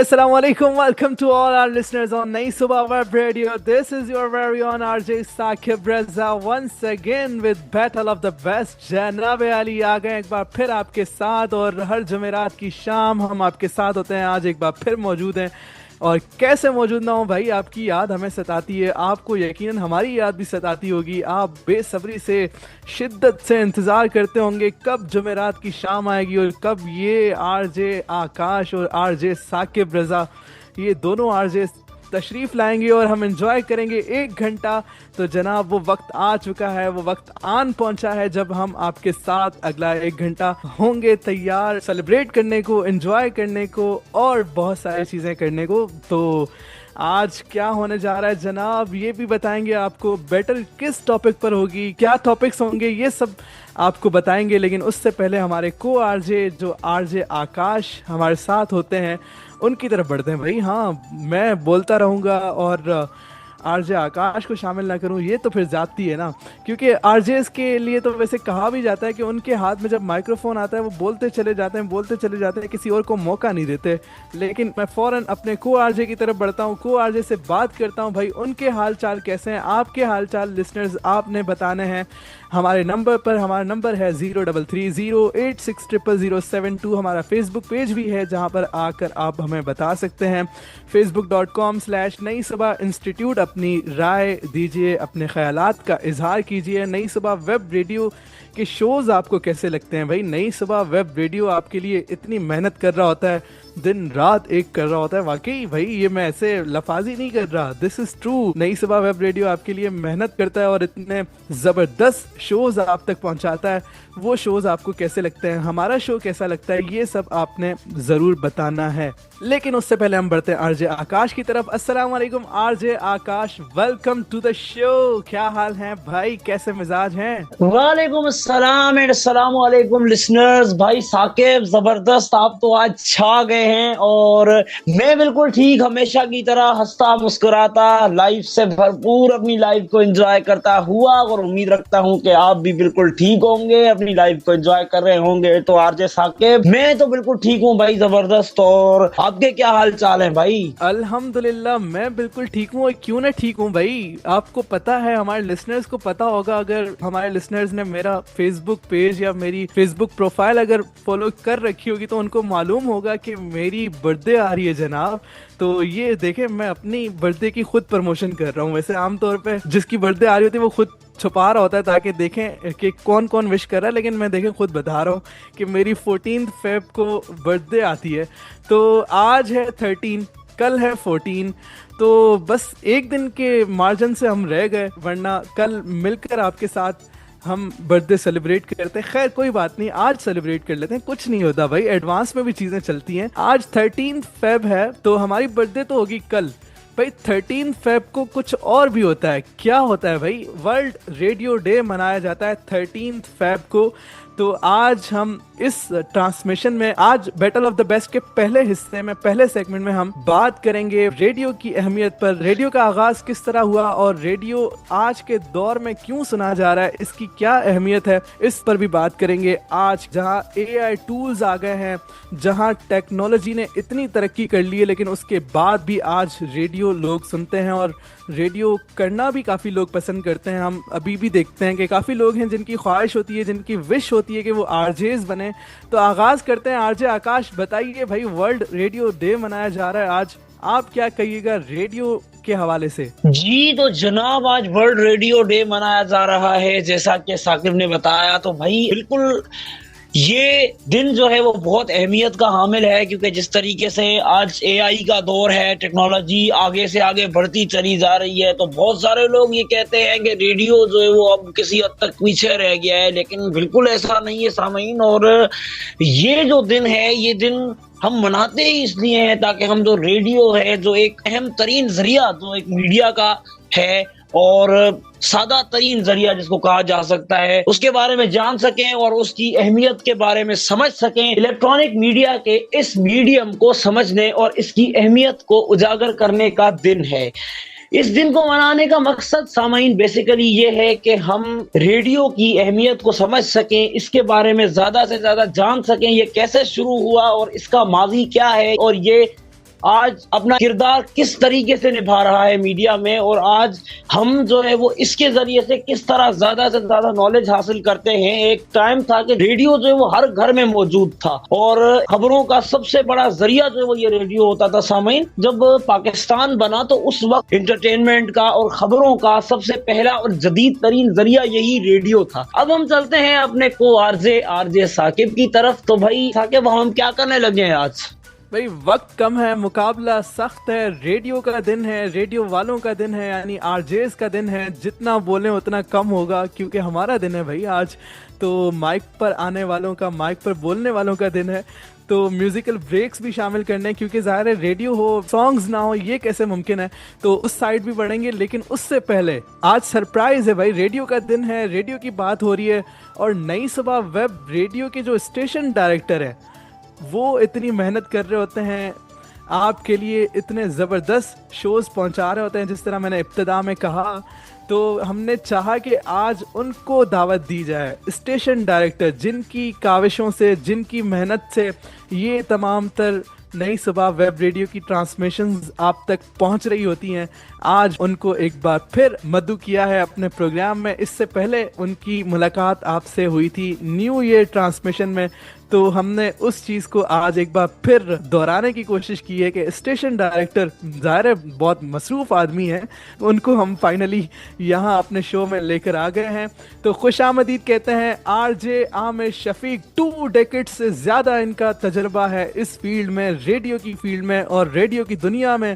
Assalamualaikum. Welcome to all our listeners on Nayi Subah Web Radio. This is your very own RJ Saqib Reza once again with Battle of the Best. जनाब अली आ गए एक बार फिर आपके साथ और हर जुमेरात की शाम हम आपके साथ होते हैं। आज एक बार फिर मौजूद हैं और कैसे मौजूद ना हो भाई, आपकी याद हमें सताती है, आपको यकीनन हमारी याद भी सताती होगी। आप बेसब्री से शिद्दत से इंतज़ार करते होंगे कब जुमेरात की शाम आएगी और कब ये आरजे आकाश और आरजे साकिब रज़ा ये दोनों आरजे तशरीफ़ लाएंगे और हम एंजॉय करेंगे 1 घंटा। तो जनाब वो वक्त आ चुका है, वो वक्त आन पहुंचा है जब हम आपके साथ अगला 1 घंटा होंगे तैयार सेलिब्रेट करने को, एंजॉय करने को और बहुत सारी चीज़ें करने को। तो आज क्या होने जा रहा है जनाब, ये भी बताएंगे आपको। बैटल किस टॉपिक पर होगी, क्या टॉपिक्स होंगे, ये सब आपको बताएंगे। लेकिन उससे पहले हमारे को आरजे जो आरजे आकाश हमारे साथ होते हैं उनकी तरफ बढ़ते हैं भाई। हाँ, मैं बोलता रहूँगा और आरजे आकाश को शामिल ना करूं ये तो फिर जाती है ना, क्योंकि आरजेस के लिए तो वैसे कहा भी जाता है कि उनके हाथ में जब माइक्रोफोन आता है वो बोलते चले जाते हैं, किसी और को मौका नहीं देते। लेकिन मैं फ़ौरन अपने को आरजे की तरफ बढ़ता हूं, को आरजे से बात करता हूं भाई उनके हाल चाल कैसे हैं, आपके हाल चाल लिसनर्स आपने बताने हैं हमारे नंबर पर। हमारा नंबर है 0330860072। हमारा फेसबुक पेज भी है जहां पर आकर आप हमें बता सकते हैं, facebook.com/नई सुबह इंस्टीट्यूट। अपनी राय दीजिए, अपने ख्यालात का इजहार कीजिए। नई सुबह वेब रेडियो के शोज़ आपको कैसे लगते हैं भाई? नई सुबह वेब रेडियो आपके लिए इतनी मेहनत कर रहा होता है, दिन रात एक कर रहा होता है। वाकई भाई ये मैं ऐसे लफाजी नहीं कर रहा, दिस इज ट्रू। नई सुबह वेब रेडियो आपके लिए मेहनत करता है और इतने ज़बरदस्त शोज़ आप तक पहुंचाता है। वो शोज़ आपको कैसे लगते हैं, हमारा शो कैसा लगता है, ये सब आपने ज़रूर बताना है। लेकिन उससे पहले हम बढ़ते हैं आरजे आकाश की तरफ। अस्सलाम वालेकुम RJ Akash, welcome to the show. क्या हाल है भाई, कैसे मिजाज हैं? वालेकुम अस्सलाम एंड अस्सलाम वालेकुम लिसनर्स। भाई साकिब जबरदस्त, आप तो आज छा गए हैं और मैं बिल्कुल ठीक, हमेशा की तरह हंसता मुस्कुराता लाइफ से भरपूर अपनी लाइफ को एंजॉय करता हुआ और उम्मीद रखता हूं कि आप भी बिल्कुल ठीक होंगे, अपनी लाइफ को एंजॉय कर रहे होंगे। तो आरजे साकिब मैं तो बिल्कुल ठीक हूं भाई, जबरदस्त। और आपके क्या हाल चाल है भाई? अल्हम्दुलिल्लाह मैं बिल्कुल ठीक हूँ। क्यों ना ठीक हूँ भाई, आपको पता है, हमारे लिसनर्स को पता होगा, अगर हमारे लिसनर्स ने मेरा फेसबुक पेज या मेरी फेसबुक प्रोफाइल अगर फॉलो कर रखी होगी तो उनको मालूम होगा कि मेरी बर्थडे आ रही है जनाब। तो ये देखें, मैं अपनी बर्थडे की खुद प्रमोशन कर रहा हूँ। वैसे आमतौर पे जिसकी बर्थडे आ रही होती है वो खुद छुपा रहा होता है ताकि देखें कि कौन कौन विश कर रहा है, लेकिन मैं देखें खुद बता रहा हूँ कि मेरी 14 फेब को बर्थडे आती है। तो आज है 13, कल है 14, तो बस एक दिन के मार्जिन से हम रह गए, वरना कल मिलकर आपके साथ हम बर्थडे सेलिब्रेट करते हैं। खैर कोई बात नहीं, आज सेलिब्रेट कर लेते हैं, कुछ नहीं होता भाई, एडवांस में भी चीजें चलती हैं। आज 13 फेब है तो हमारी बर्थडे तो होगी कल। भाई 13 फेब को कुछ और भी होता है। क्या होता है भाई? वर्ल्ड रेडियो डे मनाया जाता है 13 फेब को। तो आज हम इस ट्रांसमिशन में, आज बैटल ऑफ द बेस्ट के पहले हिस्से में, पहले सेगमेंट में हम बात करेंगे रेडियो की अहमियत पर, रेडियो का आगाज किस तरह हुआ और रेडियो आज के दौर में क्यों सुना जा रहा है, इसकी क्या अहमियत है, इस पर भी बात करेंगे। आज जहां AI टूल्स आ गए हैं, जहां टेक्नोलॉजी ने इतनी तरक्की कर ली है, लेकिन उसके बाद भी आज रेडियो लोग सुनते हैं और रेडियो करना भी काफ़ी लोग पसंद करते हैं। हम अभी भी देखते हैं कि काफ़ी लोग हैं जिनकी ख्वाहिश होती है, जिनकी विश होती है कि वो आरजेस बने। तो आगाज़ करते हैं। आरजे आकाश बताइए भाई, वर्ल्ड रेडियो डे मनाया जा रहा है आज, आप क्या कहिएगा रेडियो के हवाले से? जी तो जनाब, आज वर्ल्ड रेडियो डे मनाया जा रहा है जैसा कि साकिब ने बताया। तो भाई बिल्कुल ये दिन जो है वो बहुत अहमियत का हामिल है, क्योंकि जिस तरीके से आज AI का दौर है, टेक्नोलॉजी आगे से आगे बढ़ती चली जा रही है, तो बहुत सारे लोग ये कहते हैं कि रेडियो जो है वो अब किसी हद तक पीछे रह गया है, लेकिन बिल्कुल ऐसा नहीं है सामीन। और ये जो दिन है, ये दिन हम मनाते ही इसलिए हैं ताकि हम जो रेडियो है, जो एक अहम तरीन जरिया जो एक मीडिया का है और सादा तरीन जरिया जिसको कहा जा सकता है, उसके बारे में जान सकें और उसकी अहमियत के बारे में समझ सकें। इलेक्ट्रॉनिक मीडिया के इस मीडियम को समझने और इसकी अहमियत को उजागर करने का दिन है। इस दिन को मनाने का मकसद सामाइन बेसिकली ये है कि हम रेडियो की अहमियत को समझ सकें, इसके बारे में ज्यादा से ज्यादा जान सकें, ये कैसे शुरू हुआ और इसका माजी क्या है और ये आज अपना किरदार किस तरीके से निभा रहा है मीडिया में, और आज हम जो है वो इसके जरिए से किस तरह ज्यादा से ज्यादा नॉलेज हासिल करते हैं। एक टाइम था कि रेडियो जो है वो हर घर में मौजूद था और खबरों का सबसे बड़ा जरिया जो है वो ये रेडियो होता था। सामीन, जब पाकिस्तान बना तो उस वक्त इंटरटेनमेंट का और खबरों का सबसे पहला और जदीद तरीन जरिया यही रेडियो था। अब हम चलते हैं अपने को आरजे साकिब की तरफ। तो भाई साकिब, हम क्या करने लगे हैं आज? भाई वक्त कम है, मुकाबला सख्त है, रेडियो का दिन है, रेडियो वालों का दिन है, यानी आरजेस का दिन है। जितना बोलें उतना कम होगा क्योंकि हमारा दिन है भाई आज। तो माइक पर आने वालों का, माइक पर बोलने वालों का दिन है। तो म्यूजिकल ब्रेक्स भी शामिल करने, क्योंकि ज़ाहिर है रेडियो हो सॉन्ग्स ना हो ये कैसे मुमकिन है। तो उस साइड भी बढ़ेंगे, लेकिन उससे पहले आज सरप्राइज है भाई, रेडियो का दिन है, रेडियो की बात हो रही है। और नई सुबह वेब रेडियो के जो स्टेशन डायरेक्टर है वो इतनी मेहनत कर रहे होते हैं आपके लिए, इतने ज़बरदस्त शोज़ पहुंचा रहे होते हैं। जिस तरह मैंने इब्तिदा में कहा, तो हमने चाहा कि आज उनको दावत दी जाए। स्टेशन डायरेक्टर जिनकी काविशों से, जिनकी मेहनत से ये तमाम तर नई सुबह वेब रेडियो की ट्रांसमिशंस आप तक पहुंच रही होती हैं, आज उनको एक बार फिर मदू किया है अपने प्रोग्राम में। इससे पहले उनकी मुलाकात आपसे हुई थी न्यू ईयर ट्रांसमिशन में, तो हमने उस चीज़ को आज एक बार फिर दोहराने की कोशिश की है कि स्टेशन डायरेक्टर ज़ाहिर है बहुत मसरूफ़ आदमी है, उनको हम फाइनली यहाँ अपने शो में लेकर आ गए हैं। तो खुश आमदीद कहते हैं आरजे आमिर शफीक। 2 डेकेड से ज़्यादा इनका तजर्बा है इस फील्ड में, रेडियो की फील्ड में और रेडियो की दुनिया में,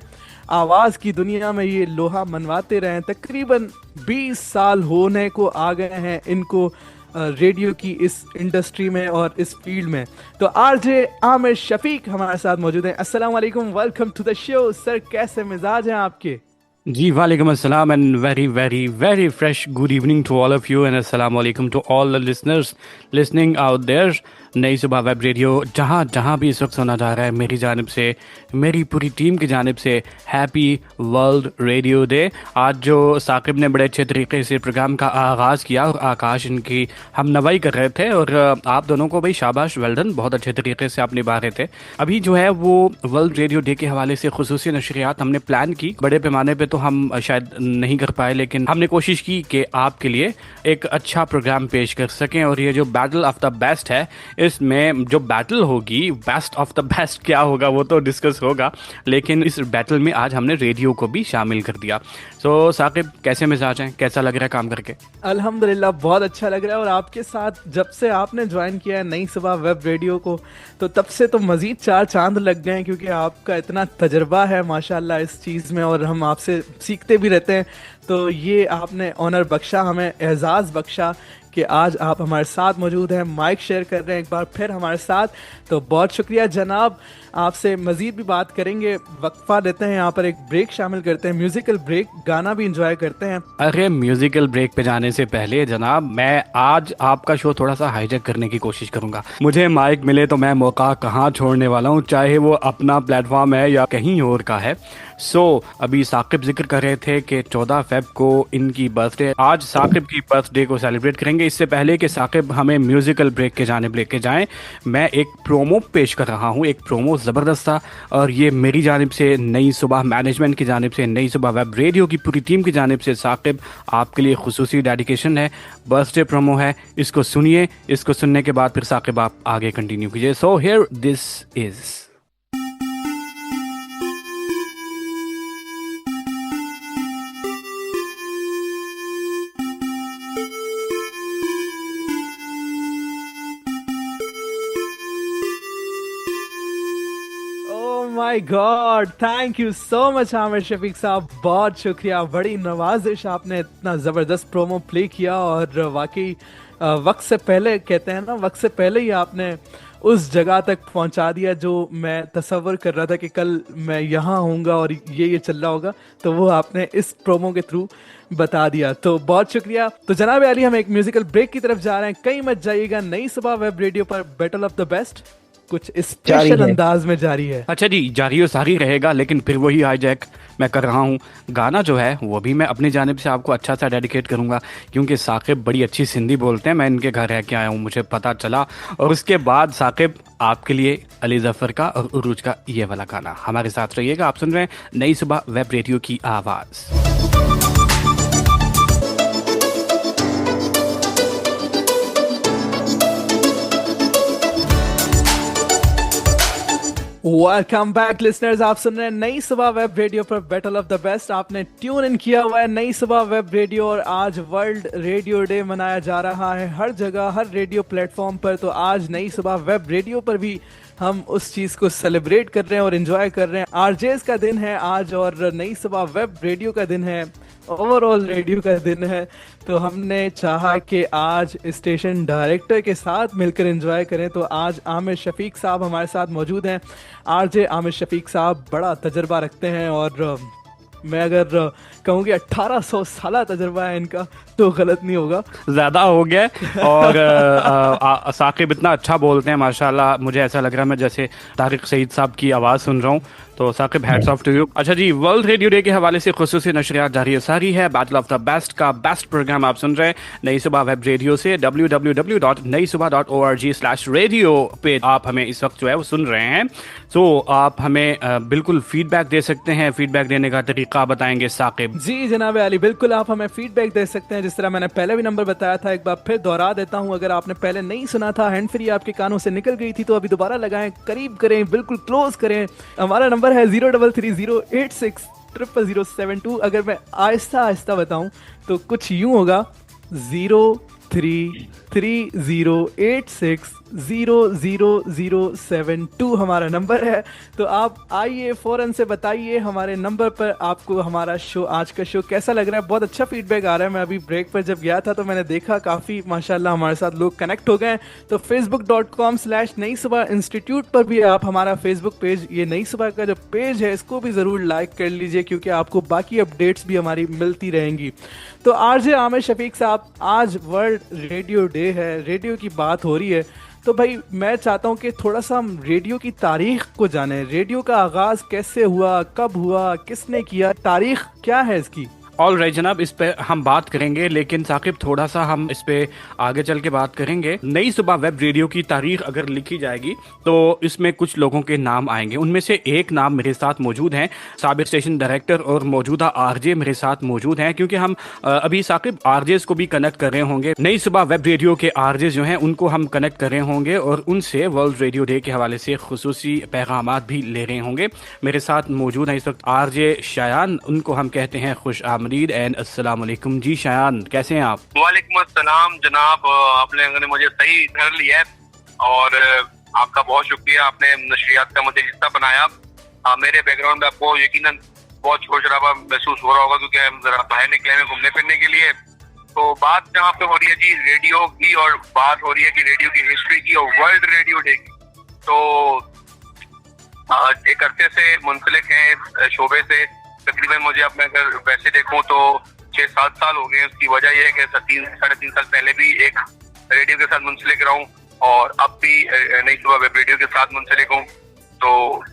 आवाज़ की दुनिया में ये लोहा मनवाते रहे। तकरीबन 20 साल होने को आ गए हैं इनको रेडियो की इस इंडस्ट्री में और इस फील्ड में। तो आरजे आमिर शफीक हमारे साथ मौजूद हैं। अस्सलाम वालेकुम, welcome to the show. Sir कैसे मिजाज हैं आपके? जी वालेकुम अस्सलाम and very very very fresh good evening to all of you and अस्सलाम वालेकुम to all the listeners listening out there. नई सुबह वेब रेडियो जहाँ जहाँ भी इस वक्त सुना जा रहा है, मेरी जानिब से, मेरी पूरी टीम की जानिब से हैप्पी वर्ल्ड रेडियो डे। आज जो साकिब ने बड़े अच्छे तरीके से प्रोग्राम का आगाज़ किया और आकाश इनकी हम नवाई कर रहे थे, और आप दोनों को भाई शाबाश, वेल्डन, बहुत अच्छे तरीके से आप निभा रहे थे। अभी जो है वो वर्ल्ड रेडियो डे के हवाले से खुसूसी नशरियात हमने प्लान की, बड़े पैमाने पर तो हम शायद नहीं कर पाए, लेकिन हमने कोशिश की कि आपके लिए एक अच्छा प्रोग्राम पेश कर सकें। और ये जो बैटल ऑफ द बेस्ट है, इसमें जो बैटल होगी, बेस्ट ऑफ द बेस्ट क्या होगा वो तो डिस्कस होगा, लेकिन इस बैटल में आज हमने रेडियो को भी शामिल कर दिया। सो साकिब, कैसे मिजाज हैं, कैसा लग रहा है काम करके? अल्हम्दुलिल्लाह बहुत अच्छा लग रहा है। और आपके साथ जब से आपने ज्वाइन किया है नई सुबह वेब रेडियो को, तो तब से तो मज़ीद 4 चांद लग गए हैं, क्योंकि आपका इतना तजर्बा है माशाल्लाह इस चीज़ में, और हम आपसे सीखते भी रहते हैं। तो ये आपने ऑनर बख्शा, हमें एजाज़ बख्शा कि आज आप हमारे साथ मौजूद हैं, माइक शेयर कर रहे हैं एक बार फिर हमारे साथ। तो बहुत शुक्रिया जनाब, आपसे मज़ीद भी बात करेंगे। वक्फा देते हैं, यहाँ पर एक ब्रेक शामिल करते हैं, म्यूज़िकल ब्रेक, गाना भी इंजॉय करते हैं। अरे म्यूज़िकल ब्रेक पे जाने से पहले जनाब, मैं आज आपका शो थोड़ा सा हाईजैक करने की कोशिश करूंगा। मुझे माइक मिले तो मैं मौका कहाँ छोड़ने वाला हूँ, चाहे वो अपना प्लेटफॉर्म है या कहीं और का है। अभी साकिब जिक्र कर रहे थे कि 14 फेब को इनकी बर्थडे, आज साकिब की बर्थडे को सेलिब्रेट करेंगे। इससे पहले कि साकिब हमें म्यूज़िकल ब्रेक के जानिब लेके जाएं, मैं एक प्रोमो पेश कर रहा हूँ, एक प्रोमो ज़बरदस्त था, और ये मेरी जानिब से, नई सुबह मैनेजमेंट की जानिब से, नई सुबह वेब रेडियो की पूरी टीम की जानिब से साकिब आपके लिए खुसूसी डेडिकेशन है, बर्थडे प्रोमो है। इसको सुनिए, इसको सुनने के बाद फिर साकिब आप आगे कंटिन्यू कीजिए। So here this is. My God, thank you so much Aamir Shafiq साहब, बहुत शुक्रिया, बड़ी नवाजिश, आपने इतना ज़बरदस्त प्रोमो प्ले किया। और वाकई वक्त से पहले, कहते हैं ना, वक्त से पहले ही आपने उस जगह तक पहुंचा दिया जो मैं तसव्वुर कर रहा था कि कल मैं यहाँ होऊंगा और ये चल रहा होगा, तो वो आपने इस प्रोमो के थ्रू बता दिया। तो बहुत शुक्रिया। तो जनाब अली, हम एक म्यूजिकल ब्रेक की तरफ जा रहे हैं, कहीं मत जाइएगा। नई सुबह वेब रेडियो पर बैटल ऑफ द बेस्ट कुछ स्पेशल अंदाज में जारी है। अच्छा जी, जारी और सारी रहेगा, लेकिन फिर वही हाईजैक मैं कर रहा हूँ। गाना जो है वो भी मैं अपनी जानिब से आपको अच्छा सा डेडिकेट करूँगा, क्योंकि साकिब बड़ी अच्छी सिंधी बोलते हैं। मैं इनके घर रह के आया हूँ, मुझे पता चला। और उसके बाद साकिब आपके लिए अली जफ़र का और उरूज का ये वाला गाना। हमारे साथ रहिएगा, आप सुन रहे हैं नई सुबह वेब रेडियो की आवाज़। वेलकम बैक लिसनर्स, आप सुन रहे हैं नई सुबह वेब रेडियो पर बैटल ऑफ द बेस्ट। आपने ट्यून इन किया हुआ है नई सुबह वेब रेडियो, और आज वर्ल्ड रेडियो डे मनाया जा रहा है हर जगह, हर रेडियो प्लेटफॉर्म पर। तो आज नई सुबह वेब रेडियो पर भी हम उस चीज़ को सेलिब्रेट कर रहे हैं और एंजॉय कर रहे हैं। आरजेस का दिन है आज, और नई सुबह वेब रेडियो का दिन है, ओवरऑल रेडियो का दिन है। तो हमने चाहा कि आज स्टेशन डायरेक्टर के साथ मिलकर एंजॉय करें। तो आज आमिर शफीक साहब हमारे साथ मौजूद हैं। आरजे आमिर शफीक साहब बड़ा तजर्बा रखते हैं, और मैं अगर कहूँ कि 1800 साल तजर्बा है इनका तो गलत नहीं होगा, ज़्यादा हो गया। और साकिब इतना अच्छा बोलते हैं माशाल्लाह, मुझे ऐसा लग रहा है मैं जैसे तारिक सईद साहब की आवाज़ सुन रहा हूँ। तो Saqib hats off to you. अच्छा जी, वर्ल्ड रेडियो डे के हवाले से खुसूसी नशरियात जारी सारी है। बैटल ऑफ द बेस्ट का बेस्ट प्रोग्राम आप सुन रहे हैं नई सुबह वेब रेडियो से। www.naisubah.org/radio पे आप हमें इस वक्त जो है वो सुन रहे हैं। तो आप हमें बिल्कुल फीडबैक दे सकते हैं। फीडबैक देने का तरीका बताएंगे साकिब? जी जनाब अली, बिल्कुल आप हमें फीडबैक दे सकते हैं। जिस तरह मैंने पहले भी नंबर बताया था, एक बार फिर दोहरा देता हूं। अगर आपने पहले नहीं सुना था, हैंड फ्री आपके कानों से निकल गई थी, तो अभी दोबारा लगाएं, करीब करें, बिल्कुल क्लोज करें। हमारा नंबर है 0330860072। अगर मैं आहिस्ता आहिस्ता बताऊं तो कुछ यूं होगा 0330860072 हमारा नंबर है। तो आप आइए फौरन से बताइए हमारे नंबर पर आपको हमारा शो, आज का शो कैसा लग रहा है। बहुत अच्छा फीडबैक आ रहा है। मैं अभी ब्रेक पर जब गया था तो मैंने देखा काफ़ी माशाल्लाह हमारे साथ लोग कनेक्ट हो गए। तो facebook.com/नई सुबह इंस्टीट्यूट पर भी आप हमारा फेसबुक पेज, ये नई सुबह का जो पेज है, इसको भी ज़रूर लाइक कर लीजिए, क्योंकि आपको बाकी अपडेट्स भी हमारी मिलती रहेंगी। तो आरजे आमिर शफीक साहब, आज वर्ल्ड रेडियो डे है, रेडियो की बात हो रही है, तो भाई मैं चाहता हूं कि थोड़ा सा हम रेडियो की तारीख को जानें। रेडियो का आगाज़ कैसे हुआ, कब हुआ, किसने किया, तारीख क्या है इसकी? ऑल राइट जनाब, इस पे हम बात करेंगे, लेकिन साकिब थोड़ा सा हम इस पे आगे चल के बात करेंगे। नई सुबह वेब रेडियो की तारीख अगर लिखी जाएगी तो इसमें कुछ लोगों के नाम आएंगे। उनमें से एक नाम मेरे साथ मौजूद हैं, साबिक स्टेशन डायरेक्टर और मौजूदा आरजे मेरे साथ मौजूद हैं, क्योंकि हम अभी साकिब आरजेस को भी कनेक्ट कर रहे होंगे। नई सुबह वेब रेडियो के आरजे जो हैं उनको हम कनेक्ट कर रहे होंगे और उनसे वर्ल्ड रेडियो डे के हवाले से खुसूसी पैगामात भी ले रहे होंगे। मेरे साथ मौजूद हैं इस वक्त आरजे शायान, उनको हम कहते हैं खुश एंड अस्सलाम वालेकुम। जी शायान, कैसे हैं आप? वालेकुम अस्सलाम जनाब, आपने मुझे सही धर लिया है और आपका बहुत शुक्रिया, आपने नशरियात का मुझे हिस्सा बनाया। मेरे बैकग्राउंड में आपको यकीनन बहुत शोर शराबा महसूस हो रहा होगा, क्योंकि हम जरा बाहर निकले हैं घूमने फिरने के लिए। तो बात जहाँ पे हो रही है जी रेडियो की, और बात हो रही है कि रेडियो की हिस्ट्री की और वर्ल्ड रेडियो डे की। तो एक अरसे से मुंसलिक हैं शोबे से, तकरीबन मुझे अब मैं अगर वैसे देखूं तो 6-7 साल हो गए। उसकी वजह यह है कि 3-3.5 साल पहले भी एक रेडियो के साथ मुंसलिक रहा हूं और अब भी नई सुबह वेब रेडियो के साथ मुंसलिक हूं। तो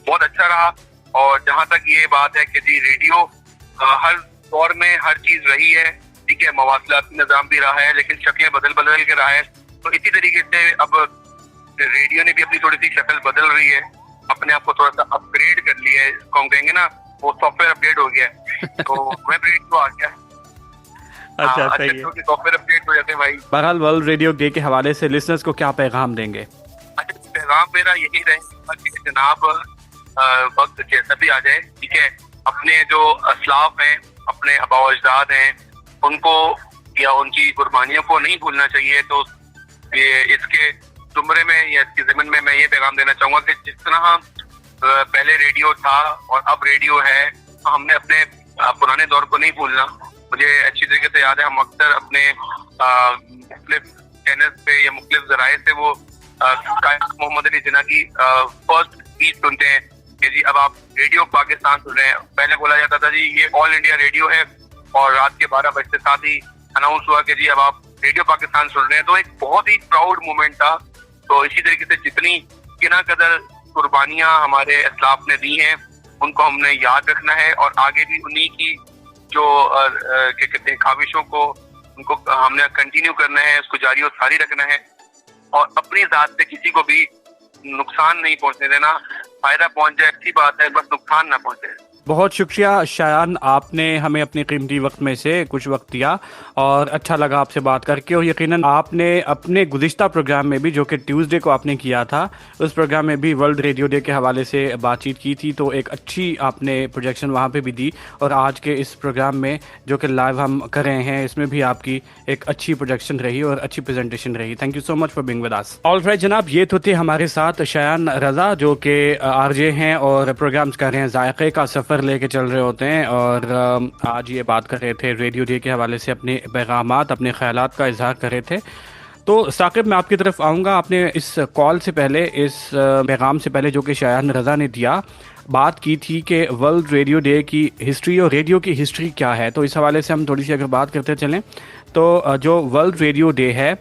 बहुत अच्छा रहा। और जहां तक ये बात है कि जी रेडियो हर दौर में हर चीज रही है, ठीक है, मवासलाती निज़ाम भी रहा है, लेकिन शक्लें बदल बदल के रहा है। तो इसी तरीके से अब रेडियो ने भी अपनी थोड़ी सी शक्ल बदल रही है, अपने आप को थोड़ा सा अपग्रेड कर लिया है, कहेंगे ना वो सॉफ्टवेयर अपडेट हो गया है। तो वेब रेडियो आ गया। अच्छा सही है, सॉफ्टवेयर अपडेट हो जाते हैं भाई। बहरहाल वर्ल्ड रेडियो डे के हवाले से लिसनर्स को क्या पैगाम देंगे? अच्छा, पैगाम मेरा यही रहेगा कि जनाब वक्त जैसा भी आ जाए, ठीक है, अपने जो असलाफ हैं, अपने आबा अजदाद हैं, उनको या उनकी कुर्बानियों को नहीं भूलना चाहिए। तो ये इसके जुमरे में या इसके ज़िम्मन में मैं ये पैगाम देना चाहूँगा कि जिस तरह पहले रेडियो था और अब रेडियो है, हमने अपने पुराने दौर को नहीं भूलना। मुझे अच्छी तरीके से याद है, हम अक्सर अपने मुख्तलिफ चैनल्स पे या मुख्तलिफ जराए से वो मोहम्मद अली जिन्ना की फर्स्ट स्पीच सुनते हैं कि जी अब आप रेडियो पाकिस्तान सुन रहे हैं। पहले बोला जाता था जी ये ऑल इंडिया रेडियो है, और रात के 12 बजे से साथ ही अनाउंस हुआ कि जी अब आप रेडियो पाकिस्तान सुन रहे हैं। तो एक बहुत ही प्राउड मोमेंट था। तो इसी तरीके से जितनी गिना कदर कुर्बानियां हमारे असलाफ ने दी हैं, उनको हमने याद रखना है और आगे भी उन्हीं की जो क्या कहते हैं ख्वाहिशों को उनको हमने कंटिन्यू करना है, उसको जारी और सारी रखना है और अपनी जात से किसी को भी नुकसान नहीं पहुंचने देना। फायदा पहुंच जाए अच्छी बात है, बस नुकसान ना पहुंचे। बहुत शुक्रिया शायान, आपने हमें अपने कीमती वक्त में से कुछ वक्त दिया और अच्छा लगा आपसे बात करके। और यकीनन आपने अपने गुज़िश्ता प्रोग्राम में भी, जो कि ट्यूसडे को आपने किया था, उस प्रोग्राम में भी वर्ल्ड रेडियो डे के हवाले से बातचीत की थी, तो एक अच्छी आपने प्रोजेक्शन वहाँ पे भी दी। और आज के इस प्रोग्राम में जो कि लाइव हम कर रहे हैं, इसमें भी आपकी एक अच्छी प्रोजेक्शन रही और अच्छी प्रेजेंटेशन रही। Thank you so much for being with us. Alright जनाब, ये तो थे हमारे साथ शायान रज़ा, जो कि आरजे हैं और प्रोग्राम्स कर रहे हैं, जायके का सफ़र लेके चल रहे होते हैं। और आज ये बात कर रहे थे रेडियो डे के हवाले से, अपने पैगामात, अपने ख्यालात का इजहार कर रहे थे। तो साकिब, मैं आपकी तरफ आऊँगा। आपने इस कॉल से पहले, इस पैगाम से पहले जो कि शायान रज़ा ने दिया, बात की थी कि वर्ल्ड रेडियो डे की हिस्ट्री और रेडियो की हिस्ट्री क्या है। तो इस हवाले से हम थोड़ी सी अगर बात करते चलें तो जो वर्ल्ड रेडियो डे है,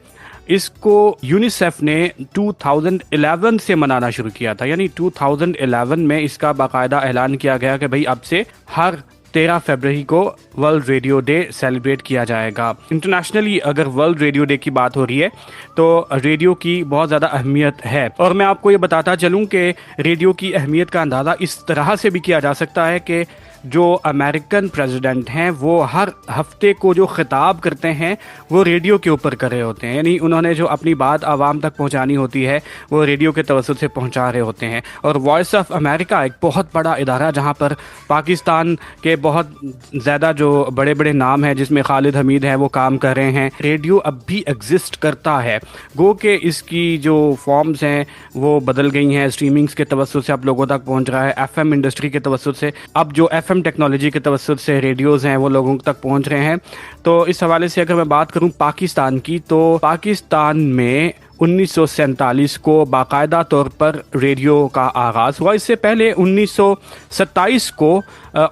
इसको यूनिसेफ ने 2011 से मनाना शुरू किया था। यानी 2011 में इसका बाकायदा ऐलान किया गया कि भाई अब से हर 13 फरवरी को वर्ल्ड रेडियो डे सेलिब्रेट किया जाएगा। इंटरनेशनली अगर वर्ल्ड रेडियो डे की बात हो रही है तो रेडियो की बहुत ज़्यादा अहमियत है। और मैं आपको ये बताता चलूँ कि रेडियो की अहमियत का अंदाज़ा इस तरह से भी किया जा सकता है कि जो अमेरिकन प्रेसिडेंट हैं वो हर हफ्ते को जो खिताब करते हैं वो रेडियो के ऊपर कर रहे होते हैं। यानी उन्होंने जो अपनी बात आवाम तक पहुंचानी होती है वो रेडियो के तवज्जुह से पहुंचा रहे होते हैं। और वॉइस ऑफ अमेरिका एक बहुत बड़ा इदारा, जहां पर पाकिस्तान के बहुत ज़्यादा जो बड़े बड़े नाम हैं, जिसमें खालिद हमीद हैं, वो काम कर रहे हैं। रेडियो अब भी एग्जिस्ट करता है, गो के इसकी जो फॉर्म्स हैं वो बदल गई हैं। स्ट्रीमिंग्स के तवज्जुह से अब लोगों तक पहुँच रहा है, FM इंडस्ट्री के तवज्जुह से अब जो FM टेक्नोलॉजी के तवज्जुह से रेडियोज़ हैं वो लोगों तक पहुंच रहे हैं। तो इस हवाले से अगर मैं बात करूं पाकिस्तान की, तो पाकिस्तान में 1947 को बाकायदा तौर पर रेडियो का आगाज़ हुआ। इससे पहले 1927 को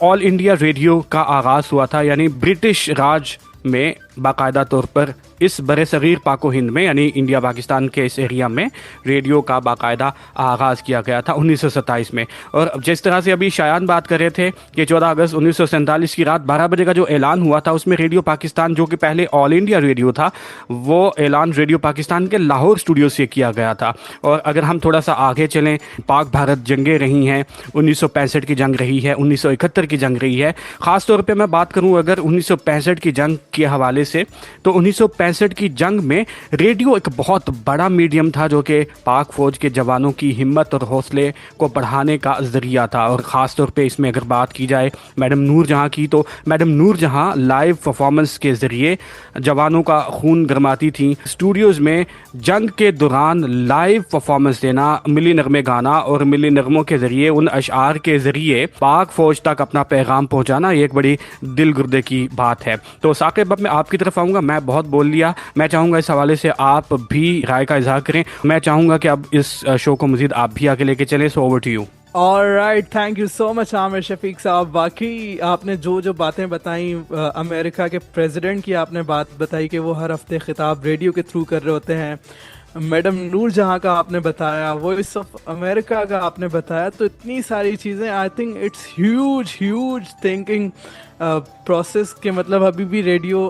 ऑल इंडिया रेडियो का आगाज़ हुआ था। यानी ब्रिटिश राज में बाकायदा तौर पर इस बड़े सगीर पाको हिंद में, यानी इंडिया पाकिस्तान के इस एरिया में रेडियो का बाकायदा आगाज़ किया गया था 1927 में। और जिस तरह से अभी शायान बात कर रहे थे कि 14 अगस्त 1947 की रात 12 बजे का जो ऐलान हुआ था, उसमें रेडियो पाकिस्तान, जो कि पहले ऑल इंडिया रेडियो था, वो ऐलान रेडियो पाकिस्तान के लाहौर स्टूडियो से किया गया था। और अगर हम थोड़ा सा आगे चलें, पाक भारत जंगें रही हैं, 1965 की जंग रही है, 1971 की जंग रही है। ख़ास तौर पर मैं बात करूँ अगर 1965 की जंग के हवाले से, तो 1965 की जंग में रेडियो एक बहुत बड़ा मीडियम था, जो कि पाक फौज के जवानों की हिम्मत और हौसले को बढ़ाने का जरिया था। और ख़ास तौर पे इसमें अगर बात की जाए मैडम नूर जहां की, तो मैडम नूर जहां लाइव परफॉर्मेंस के ज़रिए जवानों का खून गरमाती थी। स्टूडियोज़ में जंग के दौरान लाइव परफॉर्मेंस देना, मिली नगमे गाना और मिली नगमों के ज़रिए, उन अशआर के ज़रिए पाक फौज तक अपना पैगाम पहुँचाना, ये एक बड़ी दिल गुर्दे की बात है। तो साकिब, अब मैं आपकी तरफ आऊँगा। मैं बहुत बोल लिया, मैं चाहूँगा इस हवाले से आप भी राय का इजहार करें। मैं चाहूँगा कि अब इस शो को मज़ीद आप भी आगे लेके चलें। So over to you. Alright, thank you so much Aamir Shafiq साहब। वाकई आपने जो बातें बताई, अमेरिका के प्रेसिडेंट की आपने बात बताई कि वो हर हफ्ते खिताब रेडियो के थ्रू कर रहे होते हैं। मैडम नूर जहाँ का आपने बताया, वॉइस ऑफ अमेरिका का आपने बताया। तो इतनी सारी चीज़ें, I think it's huge thinking process के मतलब अभी भी रेडियो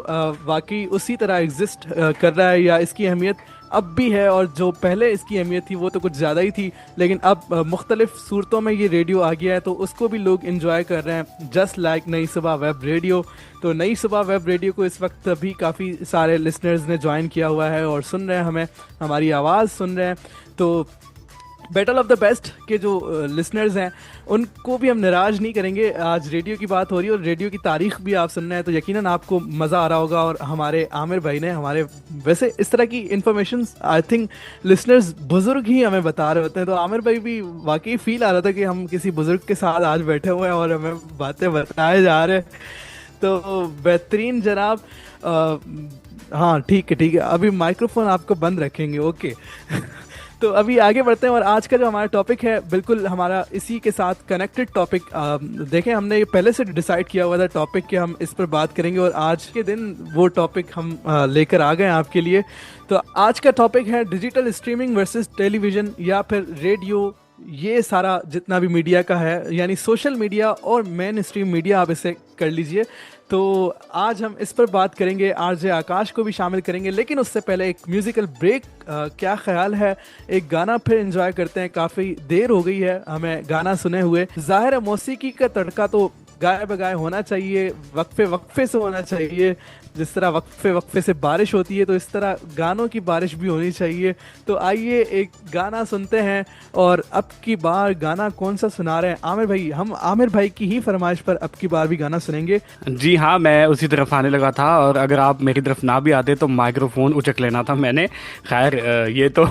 वाकई उसी तरह एग्जिस्ट कर रहा है, या इसकी अहमियत अब भी है। और जो पहले इसकी अहमियत थी वो तो कुछ ज़्यादा ही थी, लेकिन अब मुख्तलिफ सूरतों में ये रेडियो आ गया है, तो उसको भी लोग इन्जॉय कर रहे हैं, जस्ट लाइक नई सुबह वेब रेडियो। तो नई सुबह वेब रेडियो को इस वक्त भी काफ़ी सारे लिसनर्स ने ज्वाइन किया हुआ है और सुन रहे हैं हमें, हमारी आवाज़ सुन रहे हैं। तो बैटल ऑफ द बेस्ट के जो लिसनर्स हैं उनको भी हम निराश नहीं करेंगे। आज रेडियो की बात हो रही है और रेडियो की तारीख भी आप सुन रहे हैं, तो यकीनन आपको मज़ा आ रहा होगा। और हमारे आमिर भाई ने हमारे, वैसे इस तरह की इन्फॉर्मेशन आई थिंक लिसनर्स बुज़ुर्ग ही हमें बता रहे होते हैं, तो आमिर भाई भी वाकई फील आ रहा था कि हम किसी बुज़ुर्ग के साथ आज बैठे हुए हैं और हमें बातें बताए जा रहे हैं। तो बेहतरीन जनाब। हाँ ठीक है, अभी माइक्रोफोन आपको बंद रखेंगे, ओके। तो अभी आगे बढ़ते हैं और आज का जो हमारा टॉपिक है बिल्कुल हमारा इसी के साथ कनेक्टेड टॉपिक। देखें, हमने ये पहले से डिसाइड किया हुआ था टॉपिक कि हम इस पर बात करेंगे और आज के दिन वो टॉपिक हम लेकर आ गए आपके लिए। तो आज का टॉपिक है डिजिटल स्ट्रीमिंग वर्सेस टेलीविज़न या फिर रेडियो, ये सारा जितना भी मीडिया का है, यानी सोशल मीडिया और मेन स्ट्रीम मीडिया, आप इसे कर लीजिए। तो आज हम इस पर बात करेंगे, आरजे आकाश को भी शामिल करेंगे, लेकिन उससे पहले एक म्यूज़िकल ब्रेक। क्या ख्याल है, एक गाना फिर एंजॉय करते हैं। काफ़ी देर हो गई है हमें गाना सुने हुए। ज़ाहिर है मौसीकी का तड़का तो गाए बगाए होना चाहिए, वक्फे वक्फे से होना चाहिए। जिस तरह वक्फे वक्फे से बारिश होती है तो इस तरह गानों की बारिश भी होनी चाहिए। तो आइए एक गाना सुनते हैं। और अब की बार गाना कौन सा सुना रहे हैं आमिर भाई? हम आमिर भाई की ही फरमाइश पर अब की बार भी गाना सुनेंगे। जी हाँ, मैं उसी तरफ आने लगा था और अगर आप मेरी तरफ ना भी आते तो माइक्रोफोन उचक लेना था मैंने। खैर ये तो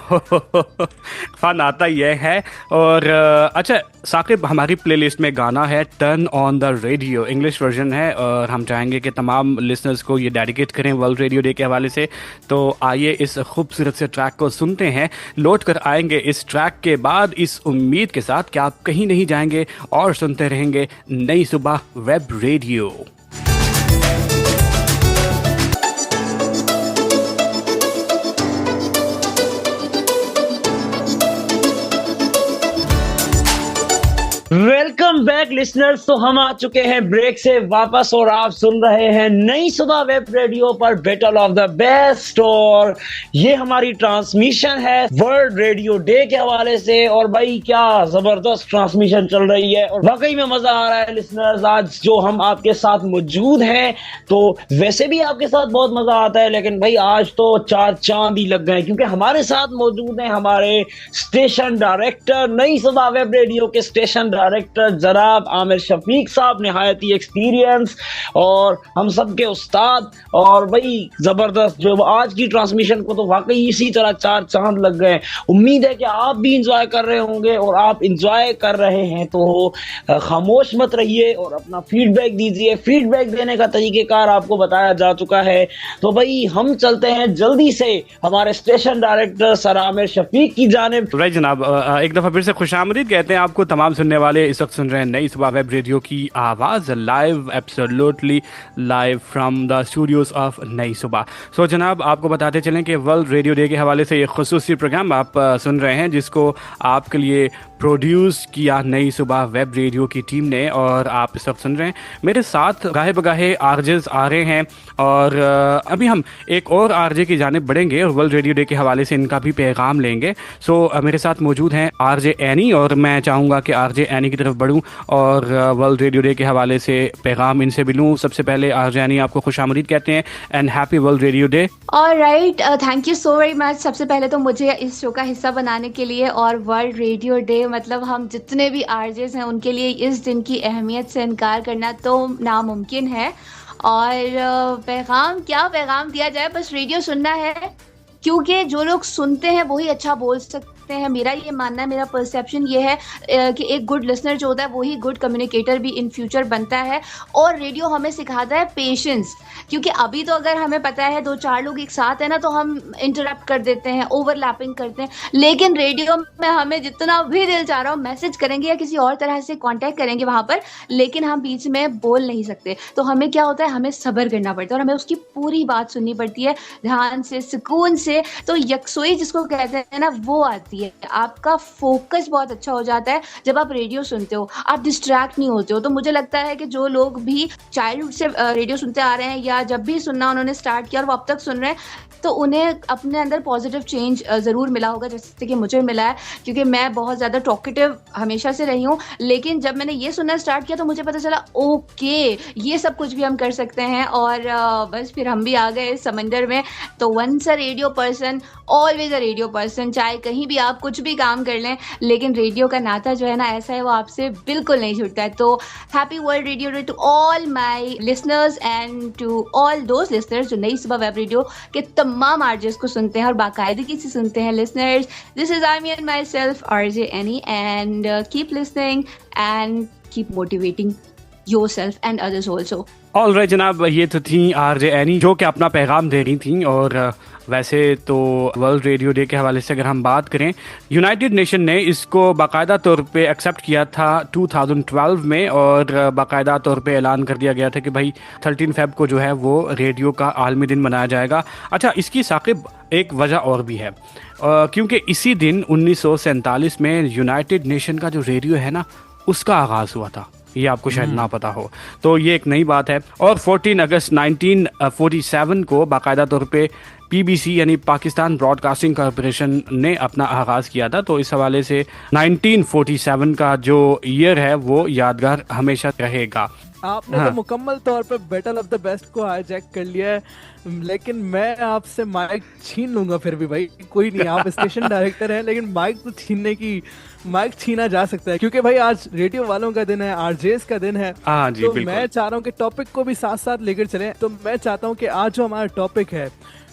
फन आता ही है। और अच्छा साकिब, हमारी प्लेलिस्ट में गाना है turn on the radio, English version है और हम चाहेंगे कि तमाम लिसनर्स को ये डेडिकेट करें वर्ल्ड रेडियो डे के हवाले से। तो आइए इस खूबसूरत से ट्रैक को सुनते हैं। लौट कर आएंगे इस ट्रैक के बाद इस उम्मीद के साथ कि आप कहीं नहीं जाएंगे और सुनते रहेंगे नई सुबह web radio. Welcome back listeners. तो हम आ चुके हैं ब्रेक से वापस और आप सुन रहे हैं नई सुबह वेब रेडियो पर बैटल ऑफ द बेस्ट। और ये हमारी ट्रांसमिशन है वर्ल्ड रेडियो डे के हवाले से। और भाई क्या जबरदस्त ट्रांसमिशन चल रही है और वाकई में मजा आ रहा है लिसनर्स। आज जो हम आपके साथ मौजूद हैं, तो वैसे भी आपके साथ बहुत मजा आता है, लेकिन भाई आज तो चार चांद ही लग गए क्योंकि हमारे साथ मौजूद हैं हमारे स्टेशन डायरेक्टर, नई सुबह वेब रेडियो के स्टेशन डायरेक्टर जनाब आमिर शफीक साहब, निहायत ही एक्सपीरियंस और हम सब के उस्ताद। और भाई जबरदस्त जो आज की ट्रांसमिशन को तो वाकई इसी तरह चार चांद लग गए। उम्मीद है कि आप भी इंजॉय कर रहे होंगे और आप इंजॉय कर रहे हैं तो खामोश मत रहिए और अपना फीडबैक दीजिए। फीडबैक देने का तरीकेकार आपको बताया जा चुका है। तो भाई हम चलते हैं जल्दी से हमारे station director sir Aamir Shafiq की जानिब। राइट जनाब, एक दफा फिर से खुशामदीद कहते हैं आपको। तमाम सुनने वाले इस वक्त सुन रहे हैं नई सुबह वेब रेडियो की आवाज़, live, absolutely live from the studios of नई सुबह। सो जनाब, आपको बताते चलें कि वर्ल्ड रेडियो डे के हवाले से एक खुसूसी प्रोग्राम आप सुन रहे हैं जिसको आपके लिए प्रोड्यूस किया नई सुबह वेब रेडियो की टीम ने। और आप इस वक्त सुन रहे हैं मेरे साथ गाहे बगाहे आरजेस आ रहे हैं और अभी हम एक और आरजे की जानिब बढ़ेंगे और वर्ल्ड रेडियो डे के हवाले से इनका भी पैगाम लेंगे। सो मेरे साथ मौजूद हैं आरजे एनी और मैं चाहूँगा कि आरजे एनी की तरफ बढ़ूँ और वर्ल्ड रेडियो डे के हवाले से पैगाम इनसे भी लूँ। सबसे पहले आरजे एनी आपको खुशामदीद कहते हैं and happy world radio day. Alright, thank you so very much. सबसे पहले तो मुझे इस शो का हिस्सा बनाने के लिए, और वर्ल्ड रेडियो डे मतलब हम जितने भी आरजेस हैं उनके लिए इस दिन की अहमियत से इनकार करना तो नामुमकिन है। और पैगाम क्या पैगाम दिया जाए, बस रेडियो सुनना है क्योंकि जो लोग सुनते हैं वही अच्छा बोल सकते हैं। मेरा ये मानना है, मेरा परसेप्शन ये है कि एक गुड लिसनर जो होता है वही गुड कम्युनिकेटर भी इन फ्यूचर बनता है। और रेडियो हमें सिखाता है पेशेंस, क्योंकि अभी तो अगर हमें पता है दो चार लोग एक साथ है ना तो हम इंटरप्ट कर देते हैं, ओवरलैपिंग करते हैं। लेकिन रेडियो में हमें जितना भी दिल चाह रहा हो मैसेज करेंगे या किसी और तरह से कांटेक्ट करेंगे वहां पर, लेकिन हम बीच में बोल नहीं सकते। तो हमें क्या होता है, हमें सब्र करना पड़ता है और हमें उसकी पूरी बात सुननी पड़ती है ध्यान से, सुकून से। तो यकसोई जिसको कहते हैं ना वो आती है। आपका फोकस बहुत अच्छा हो जाता है जब आप रेडियो सुनते हो, आप डिस्ट्रैक्ट नहीं होते हो। तो मुझे लगता है कि जो लोग भी चाइल्डहुड से रेडियो सुनते आ रहे हैं या जब भी सुनना उन्होंने स्टार्ट किया और वो अब तक सुन रहे हैं, तो उन्हें अपने अंदर पॉजिटिव चेंज ज़रूर मिला होगा, जैसे कि मुझे मिला है। क्योंकि मैं बहुत ज़्यादा टॉकेटिव हमेशा से रही हूँ, लेकिन जब मैंने ये सुनना स्टार्ट किया तो मुझे पता चला ओके ये सब कुछ भी हम कर सकते हैं। और बस फिर हम भी आ गए इस समंदर में। तो once a radio person always a radio person. चाहे कहीं भी आप कुछ भी काम कर लें, लेकिन रेडियो का नाता जो है ना ऐसा है, वो आपसे बिल्कुल नहीं छूटता है। तो happy world radio day to all my listeners and to all those listeners जो नई सुबह वेब रेडियो के तमाम आरजेस को सुनते हैं और बाकायदगी से सुनते हैं। Listeners, this is I me and my self RJ any, and keep listening and keep motivating yourself and others also. All right जनाब, ये तो थी आरजे एनी जो कि अपना पैगाम दे रही थी। और वैसे तो वर्ल्ड रेडियो डे के हवाले से अगर हम बात करें, यूनाइटेड नेशन ने इसको बाकायदा तौर पे एक्सेप्ट किया था 2012 में, और बाकायदा तौर पे ऐलान कर दिया गया था कि भाई 13 फेब को जो है वो रेडियो का आलमी दिन मनाया जाएगा। अच्छा, इसकी साकिब एक वजह और भी है, क्योंकि इसी दिन 1947 में यूनाइटेड नेशन का जो रेडियो है ना, उसका आगाज़ हुआ था। ये आपको शायद ना पता हो, तो ये एक नई बात है। और 14 अगस्त 1947 को बाकायदा तौर पे पीबीसी यानी पाकिस्तान ब्रॉडकास्टिंग कॉरपोरेशन ने अपना आगाज़ किया था। तो इस हवाले से 1947 का जो ईयर है वो यादगार हमेशा रहेगा। आपने तो मुकम्मल तौर पे बैटल ऑफ द बेस्ट को हाईजैक कर लिया है, लेकिन मैं आपसे माइक छीन लूंगा फिर भी भाई। कोई नहीं, आप स्टेशन डायरेक्टर हैं, लेकिन माइक छीना जा सकता है, क्योंकि भाई आज रेडियो वालों का दिन है, आरजेस का दिन है। हाँ जी, तो बिल्कुल। मैं चाह रहा हूँ कि टॉपिक को भी साथ साथ लेकर चलें। तो मैं चाहता हूँ कि आज जो हमारा टॉपिक है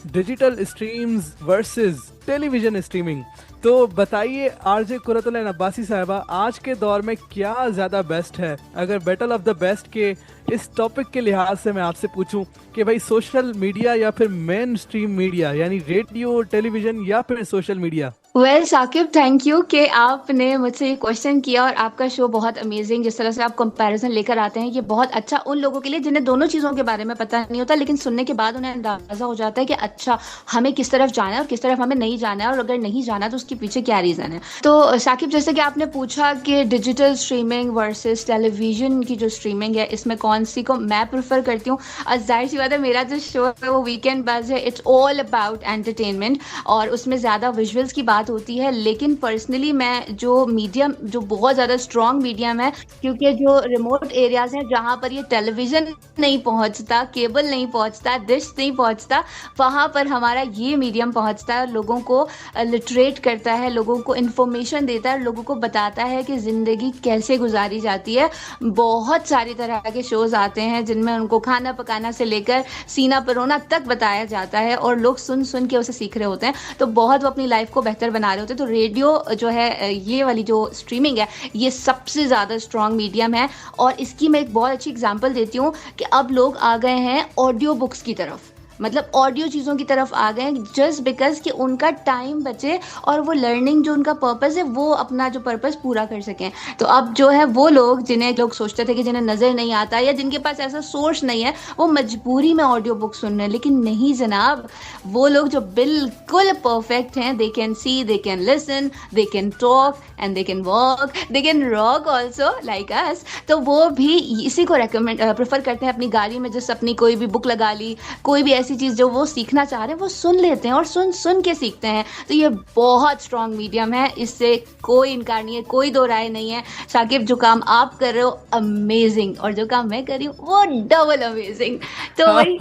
digital streams versus television streaming, तो बताइए आरजे कुरतुल अब्बासी साहिबा, आज के दौर में क्या ज्यादा बेस्ट है? अगर बैटल ऑफ द बेस्ट के इस टॉपिक के लिहाज से मैं आपसे पूछूं कि भाई सोशल मीडिया या फिर मेन स्ट्रीम मीडिया यानी रेडियो टेलीविजन या फिर social media? Well Saqib, thank you कि आपने मुझसे ये क्वेश्चन किया, और आपका शो बहुत अमेजिंग, जिस तरह से आप कंपैरिजन लेकर आते हैं ये बहुत अच्छा उन लोगों के लिए जिन्हें दोनों चीज़ों के बारे में पता नहीं होता, लेकिन सुनने के बाद उन्हें अंदाजा हो जाता है कि अच्छा हमें किस तरफ जाना है और किस तरफ हमें नहीं जाना है, और अगर नहीं जाना तो उसके पीछे क्या रीज़न है। तो साकिब, जैसे कि आपने पूछा कि डिजिटल स्ट्रीमिंग वर्सेस टेलीविजन की जो स्ट्रीमिंग है, इसमें कौन सी को मैं प्रेफर करती हूँ। जाहिर सी बात है, मेरा जो शो है वो वीकेंड बज़ है, इट्स ऑल अबाउट एंटरटेनमेंट, और उसमें ज़्यादा विजुअल्स की बात होती है। लेकिन पर्सनली मैं जो मीडियम, जो बहुत ज़्यादा स्ट्रॉन्ग मीडियम है, क्योंकि जो रिमोट एरियाज हैं जहाँ पर ये टेलीविज़न नहीं पहुँचता, केबल नहीं पहुँचता, डिश नहीं पहुँचता, वहाँ पर हमारा ये मीडियम पहुँचता है, लोगों को लिटरेट करता है, लोगों को इन्फॉर्मेशन देता है, लोगों को बताता है कि ज़िंदगी कैसे गुजारी जाती है। बहुत सारी तरह के शोज़ आते हैं जिनमें उनको खाना पकाना से लेकर सीना परोना तक बताया जाता है, और लोग सुन सुन के उसे सीख रहे होते हैं, तो बहुत वो अपनी लाइफ को बेहतर बना रहे होते हैं। तो रेडियो जो है, ये वाली जो स्ट्रीमिंग है, ये सबसे ज़्यादा स्ट्रॉन्ग मीडियम है। और इसकी मैं एक बहुत अच्छी एग्जांपल देती हूँ कि अब लोग आ गए हैं ऑडियो बुक्स की तरफ, मतलब ऑडियो चीज़ों की तरफ आ गए, जस्ट बिकॉज कि उनका टाइम बचे और वो लर्निंग जो उनका पर्पस है वो अपना जो पर्पस पूरा कर सकें। तो अब जो है वो लोग, जिन्हें लोग सोचते थे कि जिन्हें नज़र नहीं आता या जिनके पास ऐसा सोर्स नहीं है, वो मजबूरी में ऑडियो बुक सुन रहे हैं। लेकिन नहीं जनाब, वो लोग जो बिल्कुल परफेक्ट हैं, they can see, they can listen, they can talk and they can walk, they can rock also like us, तो वो भी इसी को प्रेफर करते हैं अपनी गाड़ी में, जस्ट अपनी कोई भी बुक लगा ली, कोई भी ऐसी चीज़ जो वो सीखना चाह रहे हैं वो सुन लेते हैं और सुन सुन के सीखते हैं। तो ये बहुत स्ट्रॉन्ग मीडियम है, इससे कोई इनकार नहीं है, कोई दो राय नहीं है। शाकिब, जो काम आप कर रहे हो अमेजिंग, और जो काम मैं कर रही हूँ वो डबल अमेजिंग। तो वही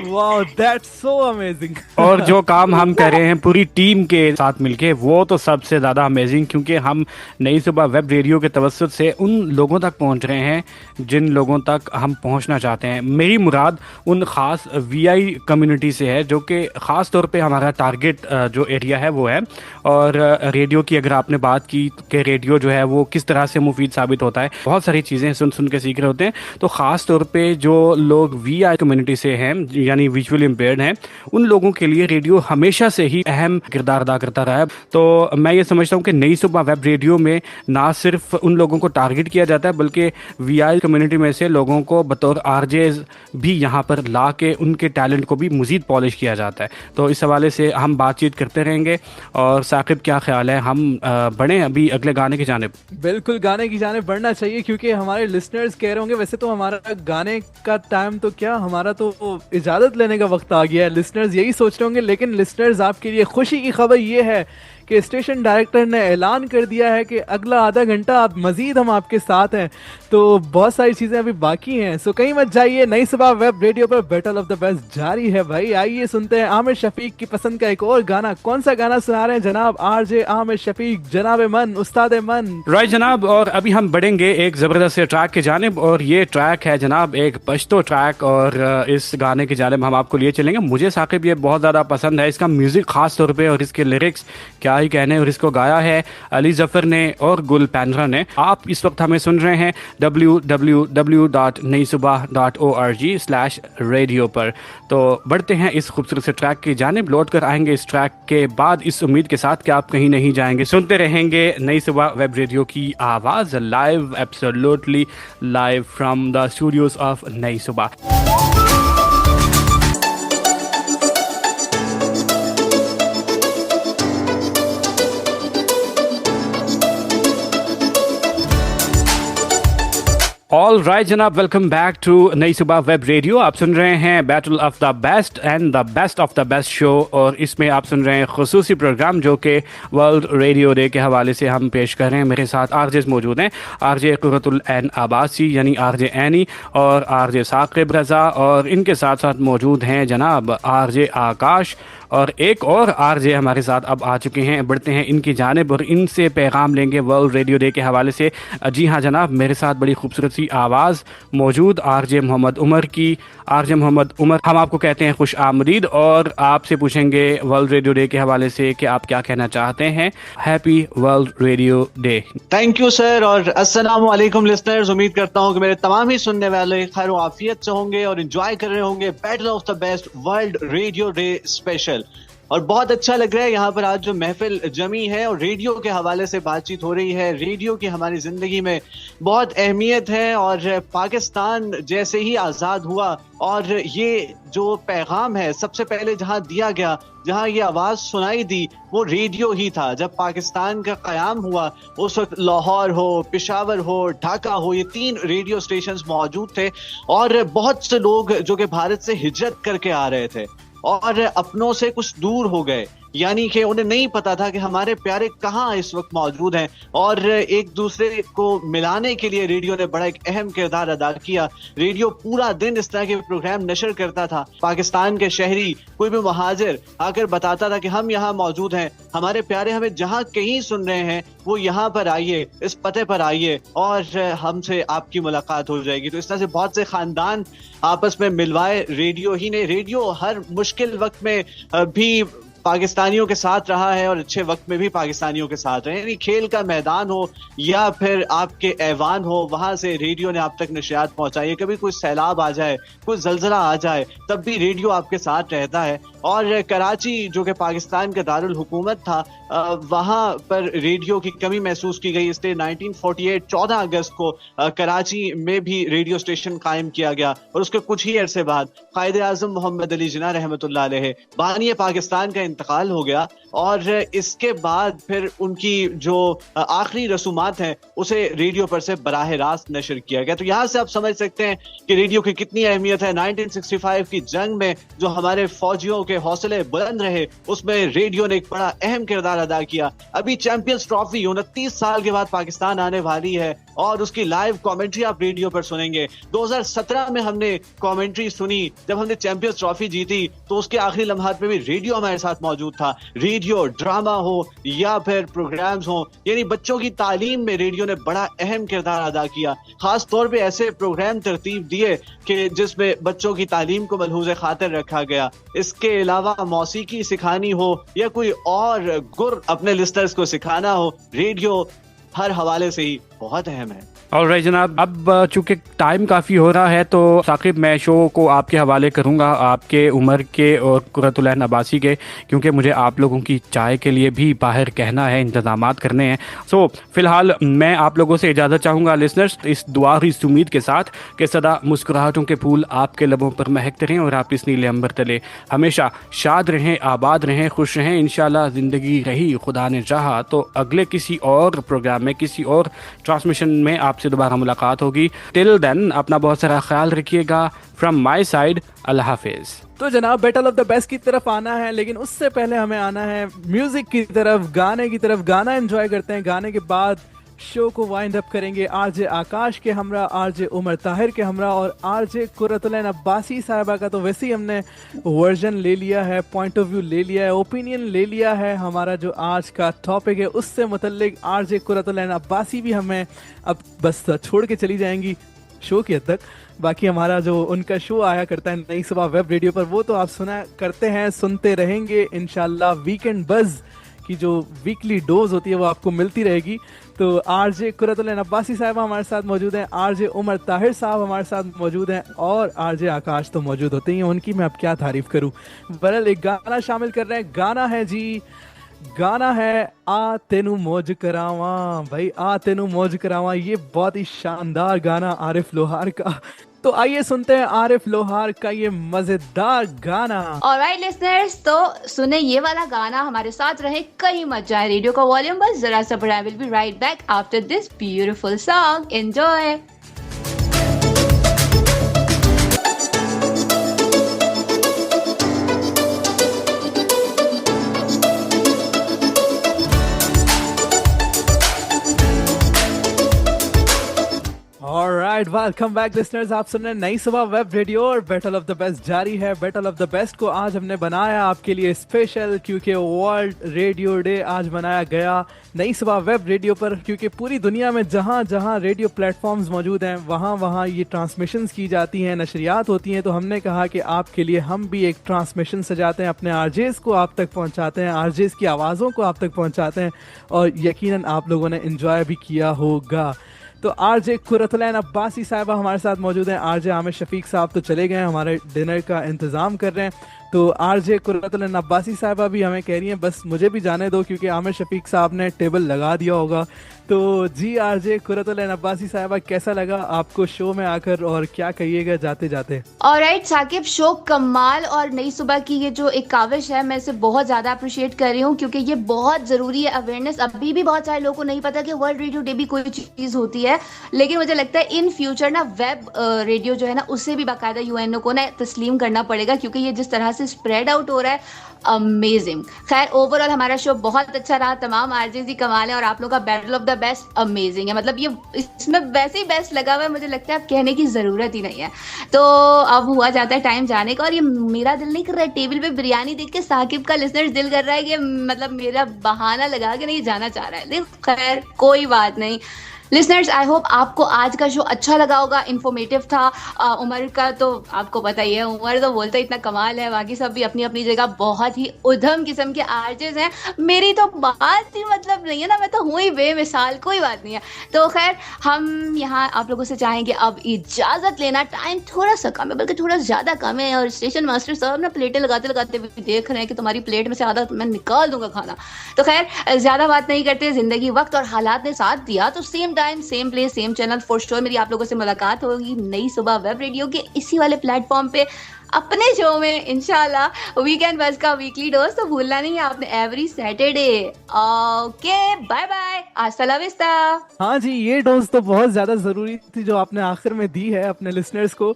वाओ, दैट्स सो अमेजिंग। और जो काम हम कर रहे हैं पूरी टीम के साथ मिलके, वो तो सबसे ज़्यादा अमेजिंग, क्योंकि हम नई सुबह वेब रेडियो के तवज्जुद से उन लोगों तक पहुंच रहे हैं जिन लोगों तक हम पहुंचना चाहते हैं। मेरी मुराद उन ख़ास वीआई कम्युनिटी से है, जो कि ख़ास तौर पे हमारा टारगेट जो एरिया है वो है। और रेडियो की अगर आपने बात की कि रेडियो जो है वो किस तरह से मुफीद साबित होता है, बहुत सारी चीज़ें सुन सुन के सीख रहे होते हैं। तो ख़ास तौर पे जो लोग वीआई कम्युनिटी से हैं, यानी विजुअली इम्पेयर्ड हैं, उन लोगों के लिए रेडियो हमेशा से ही अहम किरदार अदा करता रहा है। तो मैं ये समझता हूँ कि नई सुबह वेब रेडियो में ना सिर्फ उन लोगों को टारगेट किया जाता है, बल्कि वीआई कम्युनिटी में से लोगों को बतौर आरजेज भी यहाँ पर ला के उनके टैलेंट को भी मज़ीद पॉलिश किया जाता है। तो इस हवाले से हम बातचीत करते रहेंगे। और साकिब, क्या ख्याल है, हम बढ़ें अभी अगले गाने की जानिब? बिल्कुल, गाने की जानिब बढ़ना चाहिए, क्योंकि हमारे लिसनर्स कह रहे होंगे वैसे तो हमारा गाने का टाइम तो क्या, हमारा तो इजाज़त लेने का वक्त आ गया है। लिसनर्स यही सोच रहे होंगे, लेकिन लिसनर्स आपके लिए खुशी की खबर ये है कि स्टेशन डायरेक्टर ने ऐलान कर दिया है कि अगला आधा घंटा आप मजीद हम आपके साथ हैं। तो बहुत सारी चीज़ें अभी बाकी हैं, सो कहीं मत जाइए। नई सुबह वेब रेडियो पर बैटल ऑफ द बेस्ट जारी है भाई। आइए सुनते हैं आमिर शफीक की पसंद का एक और गाना। कौन सा गाना सुना रहे हैं जनाब आरजे आमिर शफीक, जनाब मन, उस्ताद मन? राइट जनाब, और अभी हम बढ़ेंगे एक ज़बरदस्त ट्रैक की जानिब, और ये ट्रैक है जनाब एक पश्तो ट्रैक, और इस गाने की जानिब हम आपको लिए चलेंगे। मुझे साकिब ये बहुत ज़्यादा पसंद है, इसका म्यूज़िक ख़ास तौर पर और इसके लिरिक्स क्या भाई कहने और इसको गाया है अली जफर ने और गुल पैंड्रा ने। आप इस वक्त हमें सुन रहे हैं www.naisubah.org/radio पर। तो बढ़ते हैं इस खूबसूरत से ट्रैक की जानिब, लौट कर आएंगे इस ट्रैक के बाद इस उम्मीद के साथ कि आप कहीं नहीं जाएंगे। सुनते रहेंगे नई सुबह वेब रेडियो की आवाज़, live, absolutely live from the studios of नई सुबह। ऑल राइट जनाब, वेलकम बैक टू नई सुबह वेब रेडियो। आप सुन रहे हैं battle of the best and the best of the best show, और इसमें आप सुन रहे हैं खुसूसी प्रोग्राम जो कि वर्ल्ड रेडियो डे के हवाले से हम पेश कर रहे हैं। मेरे साथ आरजेस मौजूद हैं, आरजे कुर्रतुल ऐन अब्बासी यानी आरजे ऐनी और आरजे साकिब रज़ा, और इनके साथ साथ मौजूद हैं जनाब आरजे आकाश और एक और आरजे हमारे साथ अब आ चुके हैं। बढ़ते हैं इनकी जानिब और इनसे पैगाम लेंगे वर्ल्ड रेडियो डे के हवाले से। जी हाँ जनाब, मेरे साथ बड़ी खूबसूरत सी आवाज़ मौजूद आरजे मोहम्मद उमर की। आरजे मोहम्मद उमर, हम आपको कहते हैं खुश आमदीद और आपसे पूछेंगे वर्ल्ड रेडियो डे के हवाले से कि आप क्या कहना चाहते हैं। Happy world radio day. Thank you sir, और अस्सलाम वालेकुम लिसनर्स। उम्मीद करता हूँ कि मेरे तमाम ही सुनने वाले खैर व आफियत से होंगे और एंजॉय कर रहे होंगे battle of the best world radio day special. और बहुत अच्छा लग रहा है यहाँ पर आज जो महफिल जमी है और रेडियो के हवाले से बातचीत हो रही है। रेडियो की हमारी जिंदगी में बहुत अहमियत है, और पाकिस्तान जैसे ही आज़ाद हुआ और ये जो पैगाम है सबसे पहले जहाँ दिया गया, जहाँ ये आवाज़ सुनाई दी, वो रेडियो ही था। जब पाकिस्तान का क़याम हुआ उस वक्त लाहौर हो, पेशावर हो, ढाका हो, ये 3 रेडियो स्टेशंस मौजूद थे, और बहुत से लोग जो कि भारत से हिजरत करके आ रहे थे और अपनों से कुछ दूर हो गए, यानी कि उन्हें नहीं पता था कि हमारे प्यारे कहाँ इस वक्त मौजूद हैं, और एक दूसरे को मिलाने के लिए रेडियो ने बड़ा एक अहम किरदार अदा किया। रेडियो पूरा दिन इस तरह के प्रोग्राम नशर करता था। पाकिस्तान के शहरी, कोई भी मुहाजिर आकर बताता था कि हम यहाँ मौजूद हैं, हमारे प्यारे हमें जहाँ कहीं सुन रहे हैं वो यहाँ पर आइए, इस पते पर आइए और हमसे आपकी मुलाकात हो जाएगी। तो इस तरह से बहुत से खानदान आपस में मिलवाए रेडियो ही ने। रेडियो हर मुश्किल वक्त में भी पाकिस्तानियों के साथ रहा है और अच्छे वक्त में भी पाकिस्तानियों के साथ रहे। यानी खेल का मैदान हो या फिर आपके ऐवान हो, वहां से रेडियो ने आप तक नशियात पहुंचाई है। कभी कोई सैलाब आ जाए, कोई जलजला आ जाए, तब भी रेडियो आपके साथ रहता है। और कराची जो कि पाकिस्तान का दारुल हुकूमत था, वहां पर रेडियो की कमी महसूस की गई, इसलिए 1948 14 अगस्त को कराची में भी रेडियो स्टेशन कायम किया गया। और उसके कुछ ही अरसे बाद कायदे आजम मोहम्मद अली जिन्ना रहमतुल्लाह अलैह बानी पाकिस्तान का इंतकाल हो गया, और इसके बाद फिर उनकी जो आखिरी रसूमात हैं उसे रेडियो पर से बराह रास्त नशर किया गया। तो यहाँ से आप समझ सकते हैं कि रेडियो की कितनी अहमियत है। 1965 की जंग में जो हमारे फौजियों के हौसले बुलंद रहे, उसमें रेडियो ने एक बड़ा अहम किरदार अदा किया। अभी चैंपियंस ट्रॉफी 29 साल के बाद पाकिस्तान आने वाली है और उसकी लाइव कमेंट्री आप रेडियो पर सुनेंगे। 2017 में हमने कमेंट्री सुनी जब हमने चैंपियंस ट्रॉफी जीती, तो उसके आखिरी लम्हात में भी रेडियो हमारे साथ मौजूद था। रेडियो ड्रामा हो या फिर प्रोग्राम्स हो, यानी बच्चों की तालीम में रेडियो ने बड़ा अहम किरदार अदा किया। खास तौर पे ऐसे प्रोग्राम तरतीब दिए कि जिसमें बच्चों की तालीम को मलहूज़ खातिर रखा गया। इसके अलावा मौसीकी सिखानी हो या कोई और गुर अपने लिस्टर्स को सिखाना हो, रेडियो हर हवाले से ही बहुत अहम है। ऑलराइट जनाब, अब चूंकि टाइम काफ़ी हो रहा है तो साकिब मैं शो को आपके हवाले करूंगा, आपके उमर के और कुर्रतुल ऐन अब्बासी के, क्योंकि मुझे आप लोगों की चाय के लिए भी बाहर कहना है, इंतजामात करने हैं। सो फिलहाल मैं आप लोगों से इजाज़त चाहूँगा लिसनर्स, इस दुआ और इस उम्मीद के साथ कि सदा मुस्कुराहटों के फूल आपके लबों पर महकते रहें और आप इस नीले अंबर तले हमेशा शाद रहें, आबाद रहें, खुश रहें। इंशाल्लाह ज़िंदगी रही खुदा ने चाहा तो अगले किसी और प्रोग्राम में, किसी और ट्रांसमिशन में आपसे दोबारा मुलाकात होगी। टिल देन अपना बहुत सारा ख्याल रखिएगा। फ्रॉम माई साइड, अल्लाह हाफिज। तो जनाब बैटल ऑफ द बेस्ट की तरफ आना है, लेकिन उससे पहले हमें आना है म्यूजिक की तरफ, गाने की तरफ। गाना एंजॉय करते हैं, गाने के बाद शो को वाइंड अप करेंगे आरजे आकाश के हमरा, आरजे उमर ताहिर के हमरा और आरजे कुर्रतुल ऐन अब्बासी साहिबा का। तो वैसे ही हमने वर्जन ले लिया है, पॉइंट ऑफ व्यू ले लिया है, ओपिनियन ले लिया है। हमारा जो आज का टॉपिक है उससे मुतल्लिक आरजे कुर्रतुल ऐन अब्बासी भी हमें अब बस छोड़ के चली जाएंगी शो की हद तक। बाकी हमारा जो उनका शो आया करता है नई सुबह वेब रेडियो पर, वो तो आप सुना करते हैं, सुनते रहेंगे इंशाल्लाह। वीकेंड बज़ की जो वीकली डोज होती है वो आपको मिलती रहेगी। तो आरजे कुरतुल अब्बासी साहबा हमारे साथ मौजूद हैं, आरजे उमर ताहिर साहब हमारे साथ मौजूद हैं और आरजे आकाश तो मौजूद होते ही हैं, उनकी मैं अब क्या तारीफ करूं। बहरहाल एक गाना शामिल कर रहे हैं, गाना है जी, गाना है आ तेनू मौज करावा। भाई आ तेनू मौज करावा, ये बहुत ही शानदार गाना आरिफ लोहार का। तो आइए सुनते हैं आरिफ लोहार का ये मजेदार गाना। ऑलराइट लिसनर्स, तो सुने ये वाला गाना, हमारे साथ रहे, कहीं मत जाए, रेडियो का वॉल्यूम बस जरा सा बढ़ाएं। Will be right back after this beautiful song, enjoy. Alright, welcome back listeners. आप सुन रहे हैं नई सुबह वेब रेडियो और बैटल ऑफ द बेस्ट जारी है। बैटल ऑफ द बेस्ट को आज हमने बनाया आपके लिए स्पेशल, क्योंकि वर्ल्ड रेडियो डे आज मनाया गया नई सुबह वेब रेडियो पर। क्योंकि पूरी दुनिया में जहां जहां रेडियो प्लेटफॉर्म्स मौजूद हैं वहां वहां ये ट्रांसमिशंस की जाती हैं, नशरियात होती हैं। तो हमने कहा कि आपके लिए हम भी एक ट्रांसमिशन सजाते हैं, अपने आरजेस को आप तक पहुंचाते हैं, आरजेस की आवाज़ों को आप तक पहुंचाते हैं और यकीनन आप लोगों ने एंजॉय भी किया होगा। तो आरजे कुरतुल अब्बासी साहबा हमारे साथ मौजूद हैं, आरजे आमिर शफीक साहब तो चले गए हैं, हमारे डिनर का इंतज़ाम कर रहे हैं। तो आरजे कुरतुल अब्बासी साहबा भी हमें कह रही हैं बस मुझे भी जाने दो, क्योंकि आमिर शफीक साहब ने टेबल लगा दिया होगा। तो जी आरजे कुरतुल अब्बासी साहबा, कैसा लगा आपको शो में आकर और क्या कहिएगा जाते जाते? ऑलराइट साकिब, शो कमाल और नई सुबह की ये जो एक काविश है मैं इसे बहुत ज़्यादा अप्रिशिएट कर रही हूँ, क्योंकि ये बहुत ज़रूरी है अवेयरनेस। अभी भी बहुत सारे लोगों को नहीं पता कि वर्ल्ड रेडियो डे भी कोई चीज़ होती है, लेकिन मुझे लगता है इन फ्यूचर ना वेब रेडियो जो है ना उसे भी बाकायदा यूएनओ को ना तस्लीम करना पड़ेगा, क्योंकि ये जिस तरह से स्प्रेड आउट हो रहा है अमेजिंग। खैर ओवरऑल हमारा शो बहुत अच्छा रहा, तमाम आरजेस ही कमाल है और आप लोगों का battle of the best amazing है। मतलब ये इसमें वैसे ही बेस्ट लगा हुआ है, मुझे लगता है अब कहने की ज़रूरत ही नहीं है। तो अब हुआ जाता है टाइम जाने का और ये मेरा दिल नहीं कर रहा है, टेबल पे बिरयानी देख के साकिब का लिसनर्स दिल कर रहा है कि मतलब मेरा बहाना लगा के नहीं जाना चाह रहा है। खैर कोई बात नहीं लिसनर्स, आई होप आपको आज का शो अच्छा लगा होगा, इन्फॉर्मेटिव था। उमर का तो आपको पता ही है, उमर तो बोलता इतना कमाल है, बाकी सब भी अपनी अपनी जगह बहुत ही उधम किस्म के आर्टिस्ट हैं। मेरी तो बात ही मतलब नहीं है ना, मैं तो हूँ ही बेमिसाल, कोई बात नहीं है। तो खैर हम यहाँ आप लोगों से चाहेंगे अब इजाज़त लेना, टाइम थोड़ा सा कम है, बल्कि थोड़ा ज़्यादा कम है और स्टेशन मास्टर साहब ना प्लेटें लगाते लगाते भी देख रहे हैं कि तुम्हारी प्लेट में से आधा मैं निकाल दूंगा खाना। तो खैर ज़्यादा बात नहीं करते, ज़िंदगी वक्त और हालात ने साथ दिया तो same time same place same channel for sure मेरी आप लोगों से मुलाकात होगी नई सुबह वेब रेडियो के इसी वाले प्लेटफॉर्म पे अपने शो में इंशाल्लाह। वीकेंड बस का वीकली डोज तो भूलना नहीं है आपने, every Saturday. Okay bye bye, हasta la vista। हाँ जी, ये डोज तो बहुत ज्यादा जरूरी थी जो आपने आखिर में दी है अपने लिसनर्स को।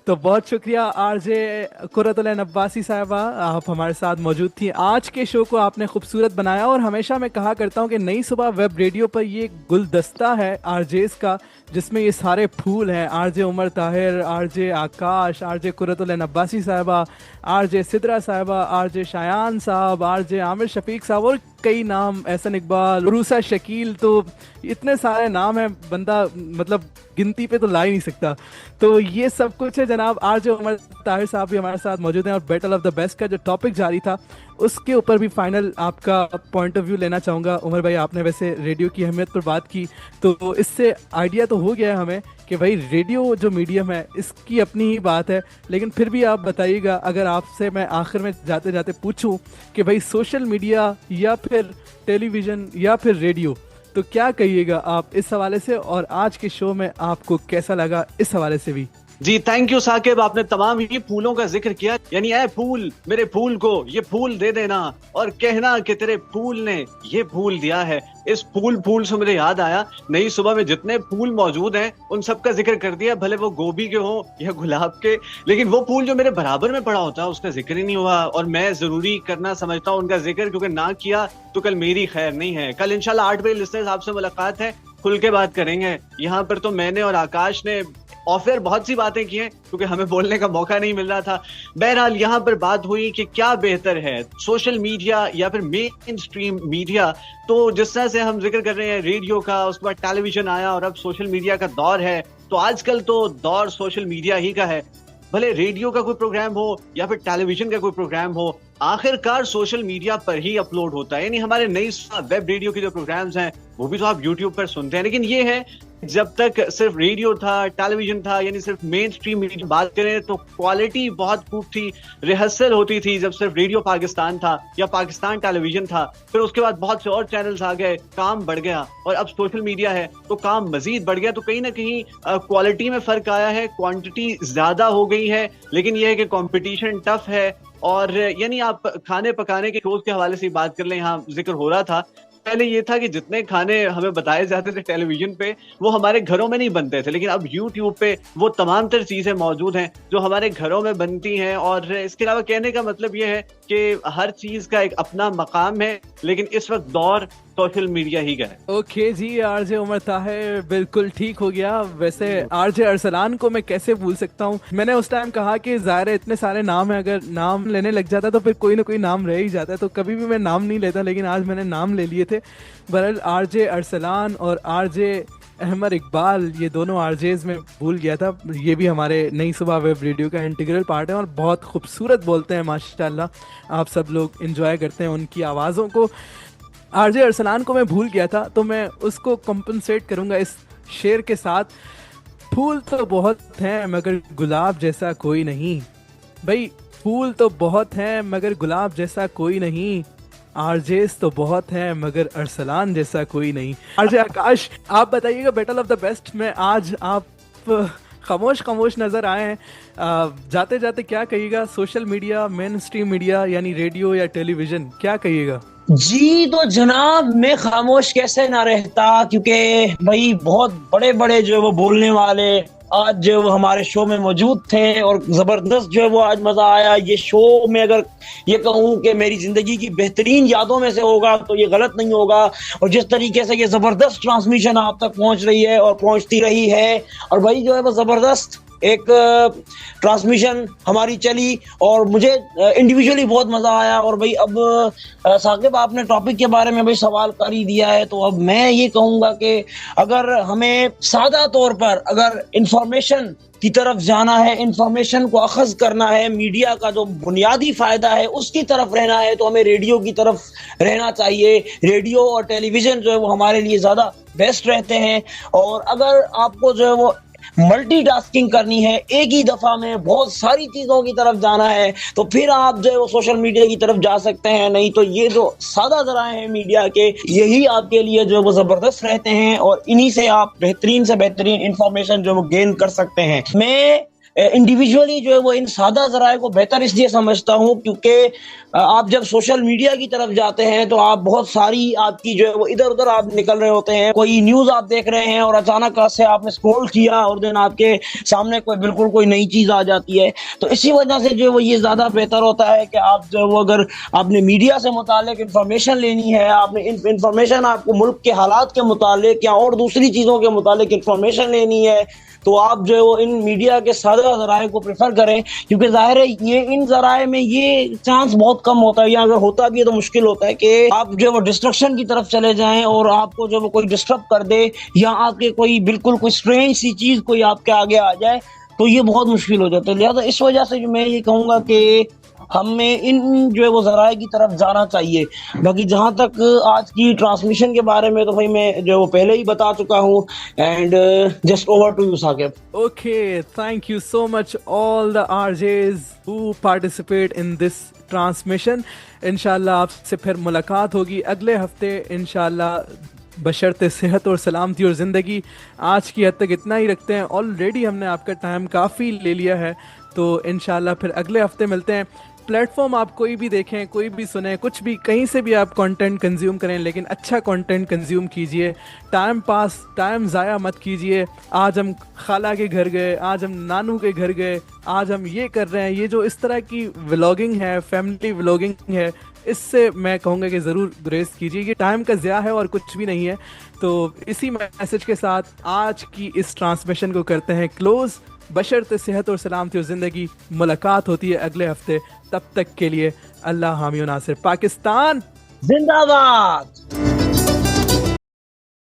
तो बहुत शुक्रिया आरजे कुरतुल अब्बासी साहबा, आप हमारे साथ मौजूद थी। आज के शो को आपने खूबसूरत बनाया और हमेशा मैं कहा करता हूँ कि नई सुबह वेब रेडियो पर ये गुलदस्ता है आरजेस का, जिसमें ये सारे फूल हैं। आरजे उमर ताहिर, आरजे आकाश, आरजे कुरतुल अब्बासी साहबा, आरजे सिद्रा साहबा, आरजे शायान साहब, आरजे आमिर शफीक साहब और कई नाम, एहसन इकबाल, रूसा शकील, तो इतने सारे नाम हैं बंदा मतलब गिनती पे तो ला ही नहीं सकता। तो ये सब कुछ है जनाब। आरजे उमर ताहिर साहब भी हमारे साथ मौजूद हैं और बैटल ऑफ द बेस्ट का जो टॉपिक जारी था उसके ऊपर भी फाइनल आपका पॉइंट ऑफ व्यू लेना चाहूँगा। उमर भाई, आपने वैसे रेडियो की अहमियत पर बात की तो इससे आइडिया तो हो गया है हमें कि भाई रेडियो जो मीडियम है इसकी अपनी ही बात है, लेकिन फिर भी आप बताइएगा, अगर आपसे मैं आखिर में जाते जाते पूछूं कि भाई सोशल मीडिया या फिर टेलीविज़न या फिर रेडियो, तो क्या कहिएगा आप इस हवाले से, और आज के शो में आपको कैसा लगा इस हवाले से भी? जी थैंक यू साकिब, आपने तमाम ही फूलों का जिक्र किया, यानी ऐ फूल मेरे फूल को ये फूल दे देना और कहना कि तेरे फूल ने ये फूल दिया है। इस फूल से मुझे याद आया, नई सुबह में जितने फूल मौजूद हैं उन सब का जिक्र कर दिया, भले वो गोभी के हो या गुलाब के, लेकिन वो फूल जो मेरे बराबर में पड़ा होता है उसका जिक्र ही नहीं हुआ और मैं जरूरी करना समझता हूँ उनका जिक्र, क्योंकि ना किया तो कल मेरी खैर नहीं है। कल इंशाल्लाह 8 बजे लिसनर्स आपसे मुलाकात है, खुल के बात करेंगे। यहाँ पर तो मैंने और आकाश ने ऑफ एयर बहुत सी बातें की हैं क्योंकि हमें बोलने का मौका नहीं मिल रहा था। बहरहाल यहाँ पर बात हुई कि क्या बेहतर है, सोशल मीडिया या फिर मेन स्ट्रीम मीडिया। तो जिस तरह से हम जिक्र कर रहे हैं रेडियो का, उसके बाद टेलीविजन आया और अब सोशल मीडिया का दौर है, तो आजकल तो दौर सोशल मीडिया ही का है। भले रेडियो का कोई प्रोग्राम हो या फिर टेलीविजन का कोई प्रोग्राम हो, आखिरकार सोशल मीडिया पर ही अपलोड होता है। यानी हमारे नई वेब रेडियो के जो प्रोग्राम्स हैं वो भी तो आप यूट्यूब पर सुनते हैं, लेकिन ये है जब तक सिर्फ रेडियो था, टेलीविजन था, यानी सिर्फ मेन स्ट्रीम मीडिया की बात करें तो क्वालिटी बहुत खूब थी, रिहर्सल होती थी जब सिर्फ रेडियो पाकिस्तान था या पाकिस्तान टेलीविजन था। फिर उसके बाद बहुत से और चैनल्स आ गए, काम बढ़ गया, और अब सोशल मीडिया है तो काम मजीद बढ़ गया। तो कहीं ना कहीं क्वालिटी में फर्क आया है, क्वांटिटी ज्यादा हो गई है, लेकिन यह है कि कंपटीशन टफ है। और यानी आप खाने पकाने के शोज के हवाले से बात कर लें, यहाँ जिक्र हो रहा था, पहले ये था कि जितने खाने हमें बताए जाते थे टेलीविजन पे वो हमारे घरों में नहीं बनते थे, लेकिन अब यूट्यूब पे वो तमाम तर चीजें मौजूद हैं जो हमारे घरों में बनती हैं। और इसके अलावा कहने का मतलब ये है कि हर चीज का एक अपना मकाम है, लेकिन इस वक्त दौर सोशल मीडिया ही का है। ओके जी, आरजे उमर ताहिर बिल्कुल ठीक हो गया। वैसे आरजे अरसलान को मैं कैसे भूल सकता हूँ। मैंने उस टाइम कहा कि ज़ाहिर है इतने सारे नाम है, अगर नाम लेने लग जाता तो फिर कोई ना कोई नाम रह ही जाता है, तो कभी भी मैं नाम नहीं लेता, लेकिन आज मैंने नाम ले लिए थे। बहरहाल आरजे अरसलान और आरजे अहमद इकबाल, ये दोनों आरजेज में भूल गया था। ये भी हमारे नई सुबह वेब रेडियो का इंटीग्रल पार्ट है और बहुत खूबसूरत बोलते हैं माशाल्लाह। आप सब लोग एंजॉय करते हैं उनकी आवाज़ों को। आरजे अरसलान को मैं भूल गया था तो मैं उसको कंपनसेट करूंगा इस शेर के साथ। फूल तो बहुत हैं मगर गुलाब जैसा कोई नहीं। भाई फूल तो बहुत हैं मगर गुलाब जैसा कोई नहीं। आरजेस तो बहुत हैं मगर अरसलान जैसा कोई नहीं। आरजे आकाश, आप बताइएगा बैटल ऑफ द बेस्ट में आज आप खामोश नजर आए हैं, जाते जाते क्या कहिएगा? Social media, main stream media यानी रेडियो या टेलीविजन, क्या कहिएगा? जी तो जनाब, मैं खामोश कैसे ना रहता, क्योंकि भाई बहुत बड़े बड़े जो वो बोलने वाले आज जो वो हमारे शो में मौजूद थे और जबरदस्त जो है वो आज मजा आया। ये शो में अगर ये कहूँ कि मेरी जिंदगी की बेहतरीन यादों में से होगा तो ये गलत नहीं होगा। और जिस तरीके से ये जबरदस्त ट्रांसमिशन आप तक पहुंच रही है और पहुंचती रही है, और भाई जो है वो जबरदस्त एक ट्रांसमिशन हमारी चली और मुझे इंडिविजुअली बहुत मजा आया। और भाई अब साकिब, आपने टॉपिक के बारे में भाई सवाल कर ही दिया है, तो अब मैं ये कहूंगा कि अगर हमें सादा तौर पर अगर इंफॉर्मेशन की तरफ जाना है, इंफॉर्मेशन को अखज करना है, मीडिया का जो बुनियादी फायदा है उसकी तरफ रहना है, तो हमें रेडियो की तरफ रहना चाहिए। रेडियो और टेलीविजन जो है वो हमारे लिए ज्यादा बेस्ट रहते हैं। और अगर आपको जो है वो मल्टीटास्किंग करनी है, एक ही दफा में बहुत सारी चीजों की तरफ जाना है, तो फिर आप जो है वो सोशल मीडिया की तरफ जा सकते हैं। नहीं तो ये जो सादा जराए हैं मीडिया के, यही आपके लिए जो है वो जबरदस्त रहते हैं और इन्हीं से आप बेहतरीन से बेहतरीन इंफॉर्मेशन जो है वो गेन कर सकते हैं। मैं इंडिविजुअली जो है वो इन सादा जराए को बेहतर इसलिए समझता हूँ क्योंकि आप जब सोशल मीडिया की तरफ जाते हैं तो आप बहुत सारी आपकी जो है वो इधर उधर आप निकल रहे होते हैं। कोई न्यूज आप देख रहे हैं और अचानक से आपने स्क्रॉल किया और दिन आपके सामने कोई नई चीज आ जाती है। तो इसी वजह से जो है वो ये ज्यादा बेहतर होता है कि आप जो है वो अगर आपने मीडिया से मुतालिक इंफॉर्मेशन लेनी है, आपने इंफॉर्मेशन आपको मुल्क के हालात के मुतालिक या और दूसरी चीजों के मुतालिक इंफॉर्मेशन लेनी है, तो आप जो है वो इन मीडिया के सादा जराए को प्रेफर करें, क्योंकि जाहिर है ये इन जराए में ये चांस बहुत कम होता है, या अगर होता भी है तो मुश्किल होता है कि आप जो है वो डिस्ट्रक्शन की तरफ चले जाएं और आपको जो वो कोई डिस्टर्ब कर दे या आपके कोई बिल्कुल कोई स्ट्रेंज सी चीज कोई आपके आगे आ जाए, तो ये बहुत मुश्किल हो जाता है। लिहाजा इस वजह से जो मैं ये कहूँगा कि हमें इन जो है वो जराए की तरफ जाना चाहिए। बाकी जहां तक आज की ट्रांसमिशन के बारे में तो भाई मैं जो वो पहले ही बता चुका हूँ। And just over to you Saqib. Okay, thank you so much all the RJs who participate in this transmission. इंशाल्लाह आपसे फिर मुलाकात होगी अगले हफ्ते इंशाल्लाह, बशर्ते सेहत और सलामती और ज़िंदगी। आज की हद तक इतना ही रखते हैं, ऑलरेडी हमने आपका टाइम काफ़ी ले लिया है, तो इंशाल्लाह फिर अगले हफ्ते मिलते हैं। प्लेटफॉर्म आप कोई भी देखें, कोई भी सुने, कुछ भी कहीं से भी आप कंटेंट कंज्यूम करें, लेकिन अच्छा कंटेंट कंज्यूम कीजिए। टाइम ज़ाया मत कीजिए। आज हम खाला के घर गए, आज हम नानू के घर गए, आज हम ये कर रहे हैं। ये जो इस तरह की व्लॉगिंग है, फैमिली व्लॉगिंग है, इससे मैं कहूँगा कि ज़रूर गुरेज कीजिए। ये टाइम का ज़िया है और कुछ भी नहीं है। तो इसी मैसेज के साथ आज की इस ट्रांसमिशन को करते हैं क्लोज़। बशर्ते सेहत और सलामती और ज़िंदगी। मुलाकात होती है अगले हफ्ते, तब तक के लिए अल्लाह हामी नासिर। पाकिस्तान जिंदाबाद।